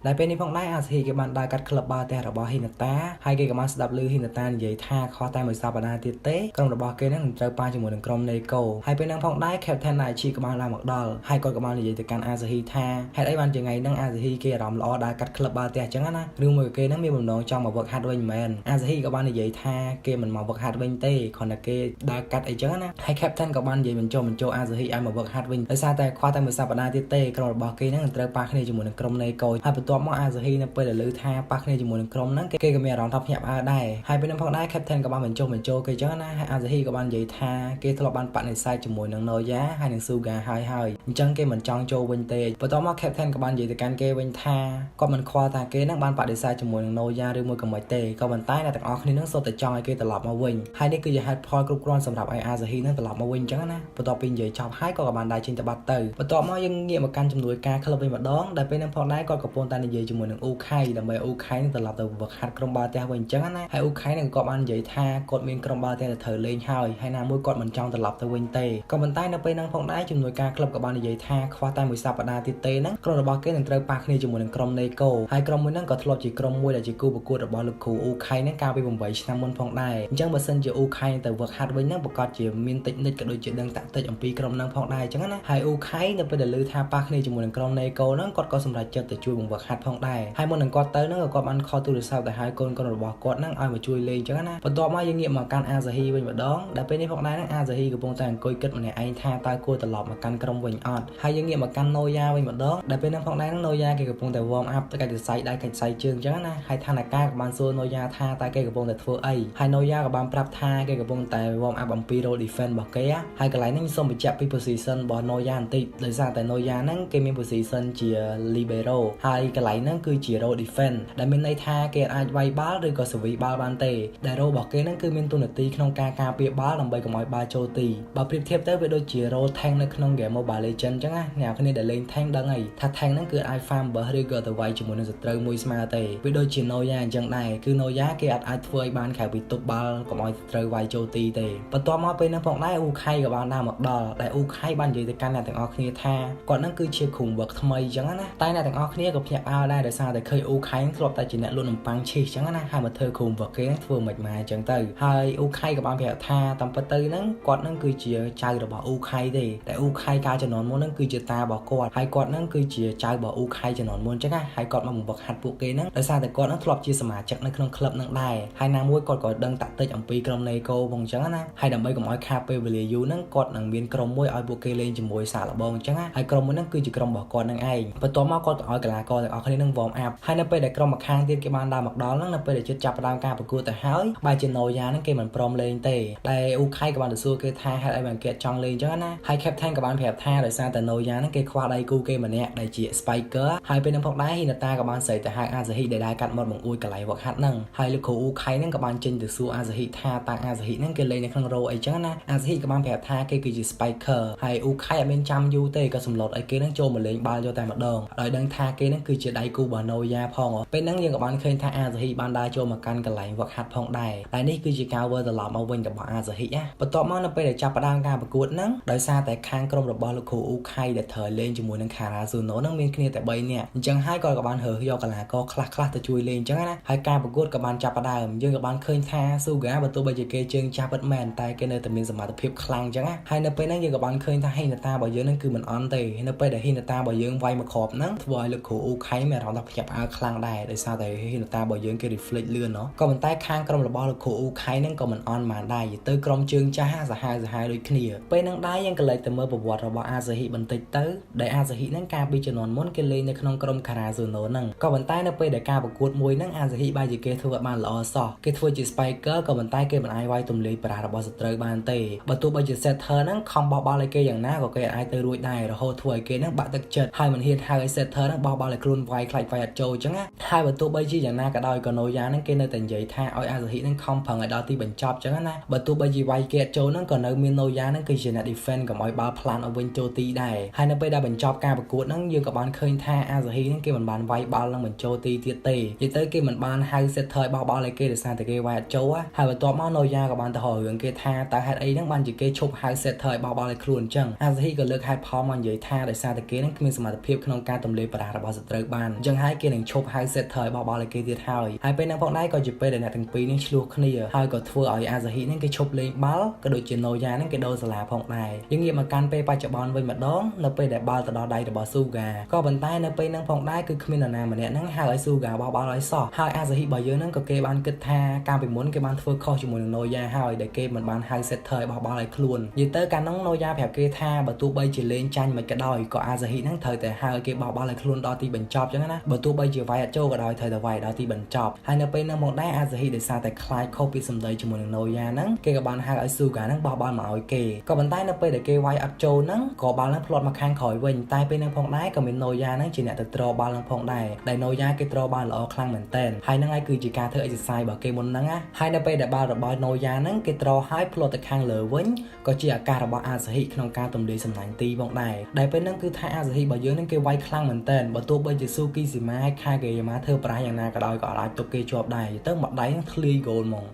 ដែលពេលនេះផងដែរ Asahi គេបានដើរកាត់ក្លឹបបាល់ផ្ទះរបស់ Hinata ហើយគេក៏បានស្ដាប់ឮ Hinata និយាយថាខុសតែមួយសប្តាហ៍ទៀតទេក្រុមរបស់គេនឹងត្រូវប៉ះជាមួយនឹងក្រុម Neko ហើយពេលហ្នឹងផងដែរ Captain Daichi ក៏បានឡើងមកដល់ហើយគាត់ក៏បាននិយាយទៅកាន់ Asahi ថាហេតុអីបានជាថ្ងៃហ្នឹង Asahi គេអារម្មណ៍ល្អដើរកាត់ក្លឹបបាល់ផ្ទះអញ្ចឹងណាឬមួយគេហ្នឹងមានបំណងចង់មកវឹកហាត់វិញមែន Asahi ក៏បាននិយាយថាគេមិនមកវឹកហាត់វិញទេគ្រាន់តែគេដើរកាត់អីចឹងណាហើយ Captain ក៏បាននិយាយបញ្ចូល Asahi ឲ្យមកវឹកហាត់វិញដោយសារតែខ្វះតែមួយសប្តាហ៍ទៀតទេក្រុមរបស់គេហ្នឹងនឹងត្រូវប៉ះគ្នាជាមួយនឹងក្រុម Neko ហើយបន្ទាប់មក Asahi នៅពេលដែលឮថាប៉ះគ្នាជាមួយនឹងក្រុមហ្នឹងគេក៏មានអារម្មណ៍ថាភ្ញាក់ផ្អើលដែរហើយពេលហ្នឹងផងដែរ Captain ក៏បានបញ្ចូលគេចឹងណាហើយ Asahi ក៏បាននិយាយថាគេធ្លាប់បានបដិសេធជាមួយនឹង Noya ហើយនឹង Suga ហើយអញ្ចឹងគេមិនចង់ចូលវិញទេបន្ទាប់មក Captain ក៏បាននិយាយទៅកាន់គេវិញថាគាត់មិនខ្វល់ថាគេហ្នឹងបានបដិសេធជាមួយនឹង Noya ឬមួយក៏មិនទេក៏ប៉ុន្តែអ្នកទាំងអស់គ្នាហ្នឹងសុទ្ធតែចង់ឲ្យគេត្រឡប់មកវិញហើយនេះគឺជាហេតុផលគ្រប់គ្រាន់សម្រាប់ឲ្យ Asahi ហ្នឹងត្រឡប់មកវិញអញ្ចឹងណាបន្ទាប់ពីនិយាយចប់ហើយក៏បានដើរចេញទៅបាត់ទៅបន្ទាប់មកយើងងាកមកកាន់ជំនួយការក្លឹបវិញម្ដងដែលពេលហ្នឹងផងដែរគាត់កំពុងតែនិយាយជាមួយនឹង Ukai ដើម្បី Ukai នឹងត្រឡប់ទៅវឹកហាត់ក្រុមបាល់ទះវិញអញ្ចឹងណាហើយ Ukai នឹងក៏បាននិយាយថាគាត់មានក្រុមបាល់ទះទៅត្រូវលេងហើយណាមួយគាត់មិនចង់ត្រឡប់ទៅវិញទេក៏ប៉ុន្តែនៅពេលហ្នឹងផងដែរជំនួយការក្លឹបក៏បាននិយាយថាខ្វះតែមួយសប្តាហ៍ទៀតទេហ្នឹងក្រុមរបស់គេនឹងត្រូវប៉ះគ្នាជាមួយនឹងក្រុម Neko ហើយក្រុមមួយហ្នឹងក៏ធ្លាប់ជាក្រុមមួយដែលជាគូប្រកួតរបស់លោកគ្រូ Ukai ហ្នឹងកាលពី8ឆ្នាំមុនផងដែរអញ្ចឹងបើសិនជា Ukai ទៅវឹកហាត់វិញហ្នឹងប្រកាសជាមានតិចនិចក៏ដូចជាដឹងតាក់តិចអំពីក្រុមហ្នឹងផងដែរអញ្ចឹងណាហើយ Ukai នៅពេលដែលឮថាប៉ះគ្នាជាមួយនឹងក្រុម Neko ហ្នឹងគាត់ក៏សម្រេចចិត្តទៅជួយបង្វឹក ហាត់ផងដែរហើយមុននឹងគាត់ទៅហ្នឹងក៏គាត់បានខលទូរស័ព្ទទៅឲ្យកូនរបស់គាត់ហ្នឹងឲ្យមកជួយលេងអញ្ចឹងណាបន្ទាប់មកយើងងាកមកកាន់អាសាហ៊ីវិញម្ដងដែលពេលនេះផងដែរហ្នឹងអាសាហ៊ីកំពុងតែអង្គុយគិតម្នាក់ឯងថាតើគួរត្រឡប់មកកាន់ក្រុមវិញអត់ហើយយើងងាកមកកាន់ណូយ៉ាវិញម្ដងដែលពេលហ្នឹងផងដែរហ្នឹងណូយ៉ាគេកំពុងតែ warm up ទៅកាច់សរសៃដៃកាច់សរសៃជើងអញ្ចឹងណាហើយឋានការក៏បានសួរណូយ៉ាថាតើគេកំពុងតែធ្វើអីហើយណូយ៉ាក៏បានប្រាប់ថាគេកំពុងតែ warm up អំពី role defense របស់គេហើយកន្លែងនេះសូមបញ្ជាក់ពី position របស់ណូយ៉ាបន្តិចដោយសារតែណូយ៉ាហ្នឹងគេមាន position ជា libero ហើយកន្លែងហ្នឹងគឺជា role defense ដែលមានន័យថាគេអាចវាយបាល់ឬក៏សវីបាល់បានទេដែល role របស់គេហ្នឹងគឺមានតួនាទីក្នុងការការពារបាល់ដើម្បីកុំឲ្យបាល់ចូលទីបើប្រៀបធៀបទៅវាដូចជា role tank នៅក្នុង game Mobile Legends អញ្ចឹងណាអ្នកគ្នាដែលលេង tank ដឹងហើយថា tank ហ្នឹងគឺអាច farm បើឬក៏ទៅវាយជាមួយនឹងសត្រូវមួយស្មើទេវាដូចជា Noya អញ្ចឹងដែរគឺ Noya គេអាចធ្វើឲ្យបានក្រៅពីទប់បាល់កុំឲ្យសត្រូវវាយចូលទីទេបន្ទាប់មកពេលហ្នឹងផងដែរអ៊ូខៃក៏បានដើរមកដល់ដែលអ៊ូខៃបាននិយាយទៅកាន់អ្នកទាំងអស់គ្នាថាគាត់ហ្នឹងគឺជាគ្រូវឹកថ្មីអញ្ចឹងណាតែអ្នកទាំងអស់គ្នាក៏ភ្ញាក់ផ្អើលដែរដោយសារតែឃើញអ៊ូខៃធ្លាប់តែជាអ្នកលក់នំប៉័ងឈីសអញ្ចឹងណាហើយមកធ្វើគ្រូវឹកគេហ្នឹងធ្វើមិនមកអញ្ចឹងទៅហើយអ៊ូខៃក៏បានប្រាប់ថាតាមពិតទៅហ្នឹងគាត់ហ្នឹងគឺជាចៅរបស់អ៊ូខៃទេតែអ៊ូខៃកាលជំនាន់មុនហ្នឹងគឺជាតារបស់គាត់ហើយគាត់ហ្នឹងគឺជាចៅរបស់អ៊ូខៃជំនាន់មុនអញ្ចឹងណាហើយគាត់មកបង្វឹកហាត់ពួកគេហ្នឹងដោយសារតែគាត់ហ្នឹងធ្លាប់ជាសមាជិកនៅក្នុងក្លឹបហ្នឹងដែរហើយណាមួយគាត់ក៏ដឹងតាក់ទិចអំពីក្រុមណេកូផងអញ្ចឹងណាហើយដើម្បីកុំឲ្យខាតពេលវេលាយូរហ្នឹងគាត់នឹងមានក្រុមមួយឲ្យពួកគេលេងជាមួយសាកល្បងអញ្ចឹងណាហើយក្រុមមួយហ្នឹងគឺជាក្រុមរបស់គាត់ហ្នឹងឯងបន្ទាប់មកគាត់ក៏ឲ្យកីឡាករទាំងអស់គ្នានឹង warm up ហើយនៅពេលដែលក្រុមម្ខាងទៀតគេបានដើរមកដល់ហ្នឹងនៅពេលដែលជិតចាប់ផ្ដើមការប្រកួតទៅហើយបែរជាណូយ៉ាហ្នឹងគេមិនព្រមលេងទេតែអ៊ូខៃក៏បានទៅសួរគេថាហេតុអីបានគេចង់លេងអញ្ចឹងណាហើយ captain ក៏បានប្រាប់ថាដោយសារតែណូយ៉ាហ្នឹងគេខ្វះដៃគូគេម្នាក់ដែលជា spiker ហើយពេលហ្នឹងផងដែរហ៊ីណាតាក៏បានស្រែកទៅហៅអាសាហ៊ីដែលដើរកាត់មាត់បង្អួចកន្លែងវឹកហាត់ហ្នឹងហើយលោកគ្រូអ៊ូខៃហ្នឹងក៏បានចេញទៅសួរអាសាហ៊ីថាតើអាសាហ៊ីហ្នឹងគេលេងនៅក្នុង role អីចឹងណាអាសាហ៊ីក៏បានប្រាប់ថាគេគឺជា spiker ហើយអ៊ូខៃអត់មានចាំយូរទេក៏សម្លុតឲ្យគេហ្នឹងចូលមកលេងបាល់យកតែម្ដងដោយដឹងថាគេហ្នឹងគឺជាដៃគូរបស់ណូយ៉ាផងពេលហ្នឹងយើងក៏បានឃើញថាអាសាហ៊ីបានដើរចូលមកកាន់កន្លែងវឹកហាត់ផងដែរតែនេះគឺជាការវិលត្រឡប់មកវិញរបស់អាសាហ៊ីណាបន្ទាប់មកនៅពេលដែលចាប់ផ្ដើមការប្រកួតហ្នឹងដោយសារតែខាងក្រុមរបស់លោកគ្រូអ៊ូខៃដែលត្រូវលេងជាមួយនឹង Karasuno ហ្នឹងមានគ្នាតែ3នាក់អញ្ចឹងហើយគាត់ក៏បានរើសយកកីឡាករខ្លះទៅជួយលេងអញ្ចឹងណាហើយការប្រកួតក៏បានចាប់ផ្ដើមយើងក៏បានឃើញថា Suga បើទោះបីជាគេជើងចាស់ពិតមែនតែគេនៅតែមានសមត្ថភាពខ្លាំងអញ្ចឹងណាហើយនៅពេលហ្នឹងយើងក៏បានឃើញថា Hinata របស់យើងហ្នឹងគឺមិនអន់ទេនៅពេលដែល Hinata របស់យើងវាយមកគ្រាប់ហ្នឹងធ្វើឲ្យលោកគ្រូអ៊ូខៃមានអារម្មណ៍ថាភ្ញាក់ផ្អើលខ្លាំងដែរដោយសារតែ Hinata របស់យើងគេ reflect លឿនណោះក៏ប៉ុន្តែខាងក្រុមរបស់លោកគ្រូអ៊ូខៃហ្នឹងក៏មិនអន់បានដែរទៅក្រុមជើងចាស់សាហាវដូចគ្នាពេលហ្នឹងដែរយើងក៏លេចទៅមើលប្រវត្តិរបស់អាសាហ៊ីបន្តិចទៅដែលអាសាហ៊ីហ្នឹងកាលពីជំនាន់មុនគេលេងនៅក្នុងក្រុម Karasuno ហ្នឹងក៏ប៉ុន្តែនៅពេលដែលការប្រកួតមួយហ្នឹងអាសាហ៊ីបែរជាគេធ្វើឲ្យបានល្អសោះគេធ្វើជា spiker ក៏ប៉ុន្តែគេមិនអាចវាយទម្លាយប្រារបស់សត្រូវបានទេបើទោះបីជា setter ហ្នឹងខំបោះបាល់ឲ្យគេយ៉ាងណាក៏គេអាចទៅរួចដែររហូតធ្វើឲ្យគេហ្នឹងបាក់ទឹកចិត្តហើយមិនហ៊ានហៅឲ្យ setter ហ្នឹងបោះបាល់ឲ្យខ្លួនវាយខ្លាចវាយអត់ចូលអញ្ចឹងណាហើយបើទោះបីជាយ៉ាងណាក៏ដោយក៏ណូយ៉ាហ្នឹងគេនៅតែនិយាយថាឲ្យអាសាហ៊ីហ្នឹងខំប្រឹងឲ្យដល់ទីបញ្ចប់អញ្ចឹងណាបើទោះបីជាវាយគេអត់ចូលហ្នឹងក៏នៅមានណូយ៉ាហ្នឹងគឺជាអ្នក defend កុំឲ្យបាល់ផ្លានឲ្យវិញចូលទីដែរហើយនៅពេលដែលបញ្ចប់ការប្រកួតហ្នឹងយើងក៏បានឃើញថាអាសាហ៊ីហ្នឹងគេមិនបានវាយបាល់នឹងបញ្ចូលទីទៀតទេនិយាយទៅគេមិនបានហៅ setter ឲ្យបោះបាល់ឲ្យគេដោយសារតែគេវាយអត់ចូលហើយបន្ទាប់មកណូយ៉ាក៏បានទៅហៅរឿងគេថាតើហេតុអីហ្នឹងបានជាគេឈប់ហៅ setter ឲ្យបោះបាល់ឲ្យខ្លួនអញ្ចឹងអាសាហ៊ីក៏លើកហេតុផលមកនិយាយថាដោយសារតែគេហ្នឹងគ្មានសមត្ថភាពក្នុងការទម្លាយប្រារបស់សត្រូវបានអញ្ចឹងហើយគេនឹងឈប់ហៅ setter ឲ្យបោះបាល់ឲ្យគេទៀតហើយពេលហ្នឹងផងដែរក៏ជាពេលដែលអ្នកទាំងពីរនេះឆ្លោះគ្នាហើយក៏ធ្វើឲ្យអាសាហ៊ីហ្នឹងគេឈប់លេងបាល់ក៏ដូចជាណូយ៉ាហ្នឹងគេដូរសាលាផងដែរយើងងាកមកកាន់ពេលបច្ចុប្បន្នវិញម្ដងនៅពេលដែលបាល់ទៅដល់ដៃរបស់ Suga ក៏ប៉ុន្តែនៅពេលហ្នឹងផងដែរគឺគ្មាននរណាម្នាក់ហ្នឹងហៅឲ្យ Suga បោះបាល់ឲ្យសោះហើយអាសាហ៊ីរបស់យើងហ្នឹងក៏គេបានគិតថាកាលពីមុនគេបានធ្វើខុសជាមួយនឹងណូយ៉ាហើយដែលគេមិនបានហៅ setter ឲ្យបោះបាល់ឲ្យខ្លួននិយាយទៅកាលហ្នឹងណូយ៉ាប្រាប់គេថាបើទោះបីជាលេងចាញ់មិនក៏ដោយក៏អាសាហ៊ីហ្នឹងត្រូវតែហៅឲ្យគេបោះបាល់ឲ្យខ្លួនដល់ទីបញ្ចប់អញ្ចឹងណាបើទោះបីជាវាយអត់ចូលក៏ដោយត្រូវតែវាយដល់ទីបញ្ចប់ហើយនៅពេលហ្នឹងមកដែរអាសាហ៊ីដោយសារតែខ្លាចខុសពីសម្ដីជាមួយនឹងណូយ៉ាហ្នឹងគេក៏បានហៅឲ្យ Suga ហ្នឹងបោះបាល់មកឲ្យគេក៏ប៉ុន្តែនៅពេលដែលគេវាយអត់ចូលហ្នឹងក៏បាល់ហ្នឹងផ្លាត់មកខាងក្រោយវិញតែពេលហ្នឹងផងដែរក៏មានណូយ៉ាហ្នឹងជាអ្នកទៅត្របាល់ហ្នឹងផងដែរដែលណូយ៉ាគេត្របាល់ល្អខ្លាំងមែនតើហើយហ្នឹងហើយគឺជាការធ្វើ exercise របស់គេមុនហ្នឹងណាហើយនៅពេលដែលបាល់របស់ណូយ៉ាហ្នឹងគេត្រហើយផ្លាត់ទៅខាងលើវិញក៏ជាឱកាសរបស់អាសាហ៊ីក្នុងការទម្លាយសំណាញ់ទីផងដែរដែលពេលហ្នឹងគឺថាអាសាហ៊ីរបស់យើងហ្នឹងគេវាយខ្លាំងមែនតើបើទោះបីជាស៊ូគីស៊ីម៉ាហើយខាហ្គេយ៉ាម៉ាធ្វើប្រាស់យ៉ាងណាក៏ដោយក៏អាចទប់គេជាប់ដែរទៅមកដៃហ្នឹងធ្លាយហ្គោលហ្មង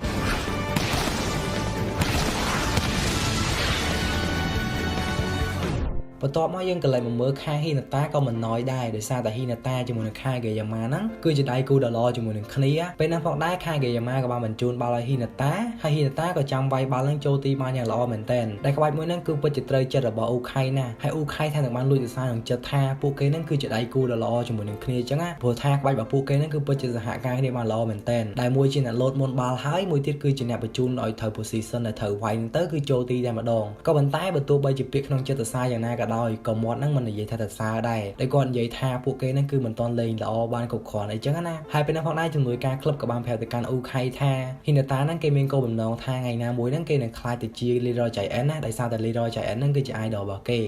បន្ទាប់មកយើងក៏លេចមកមើលខាងហ៊ីណាតាក៏មិនណយដែរដោយសារតែហ៊ីណាតាជាមួយនឹងខាងហ្គេយ៉ាម៉ាហ្នឹងគឺជាដៃគូដ៏ល្អជាមួយនឹងគ្នាពេលហ្នឹងផងដែរខាងហ្គេយ៉ាម៉ាក៏បានបញ្ជូនបាល់ឲ្យហ៊ីណាតាហើយហ៊ីណាតាក៏ចាំវាយបាល់ហ្នឹងចូលទីបានយ៉ាងល្អមែនទែនដែលក្បាច់មួយហ្នឹងគឺពិតជាត្រូវចិត្តរបស់អ៊ូខៃណាហើយអ៊ូខៃថានឹងបានលួចសរសើរនឹងចិត្តថាពួកគេហ្នឹងគឺជាដៃគូដ៏ល្អជាមួយនឹងគ្នាអញ្ចឹងណាព្រោះថាក្បាច់របស់ពួកគេហ្នឹងគឺពិតជាសហការគ្នាបានល្អមែនទែនដែលមួយជាអ្នកលោតមុនបាល់ហើយមួយទៀតគឺជាអ្នកបញ្ជូនឲ្យត្រូវ position ដែលត្រូវវាយហ្នឹងទៅគឺចូលទីតែម្ដងក៏ប៉ុន្តែបើទោះបីជាពាក្យក្នុងចិត្តសរសើរយ៉ាងណាក៏ដោយក៏មាត់ហ្នឹងមិននិយាយថាសរសើរដែរតែគាត់និយាយថាពួកគេហ្នឹងគឺមិនទាន់លេងល្អបានគ្រប់គ្រាន់អីចឹងណាហើយពេលហ្នឹងផងដែរជំនួយការក្លឹបក៏បានប្រាប់ទៅកាន់អ៊ូខៃថាហ៊ីណាតាហ្នឹងគេមានគោលបំណងថាថ្ងៃណាមួយហ្នឹងគេនឹងខ្លាចទៅជា Leroy Giant ណាដោយសារតែ Leroy Giant ហ្នឹងគឺជា idol របស់គេ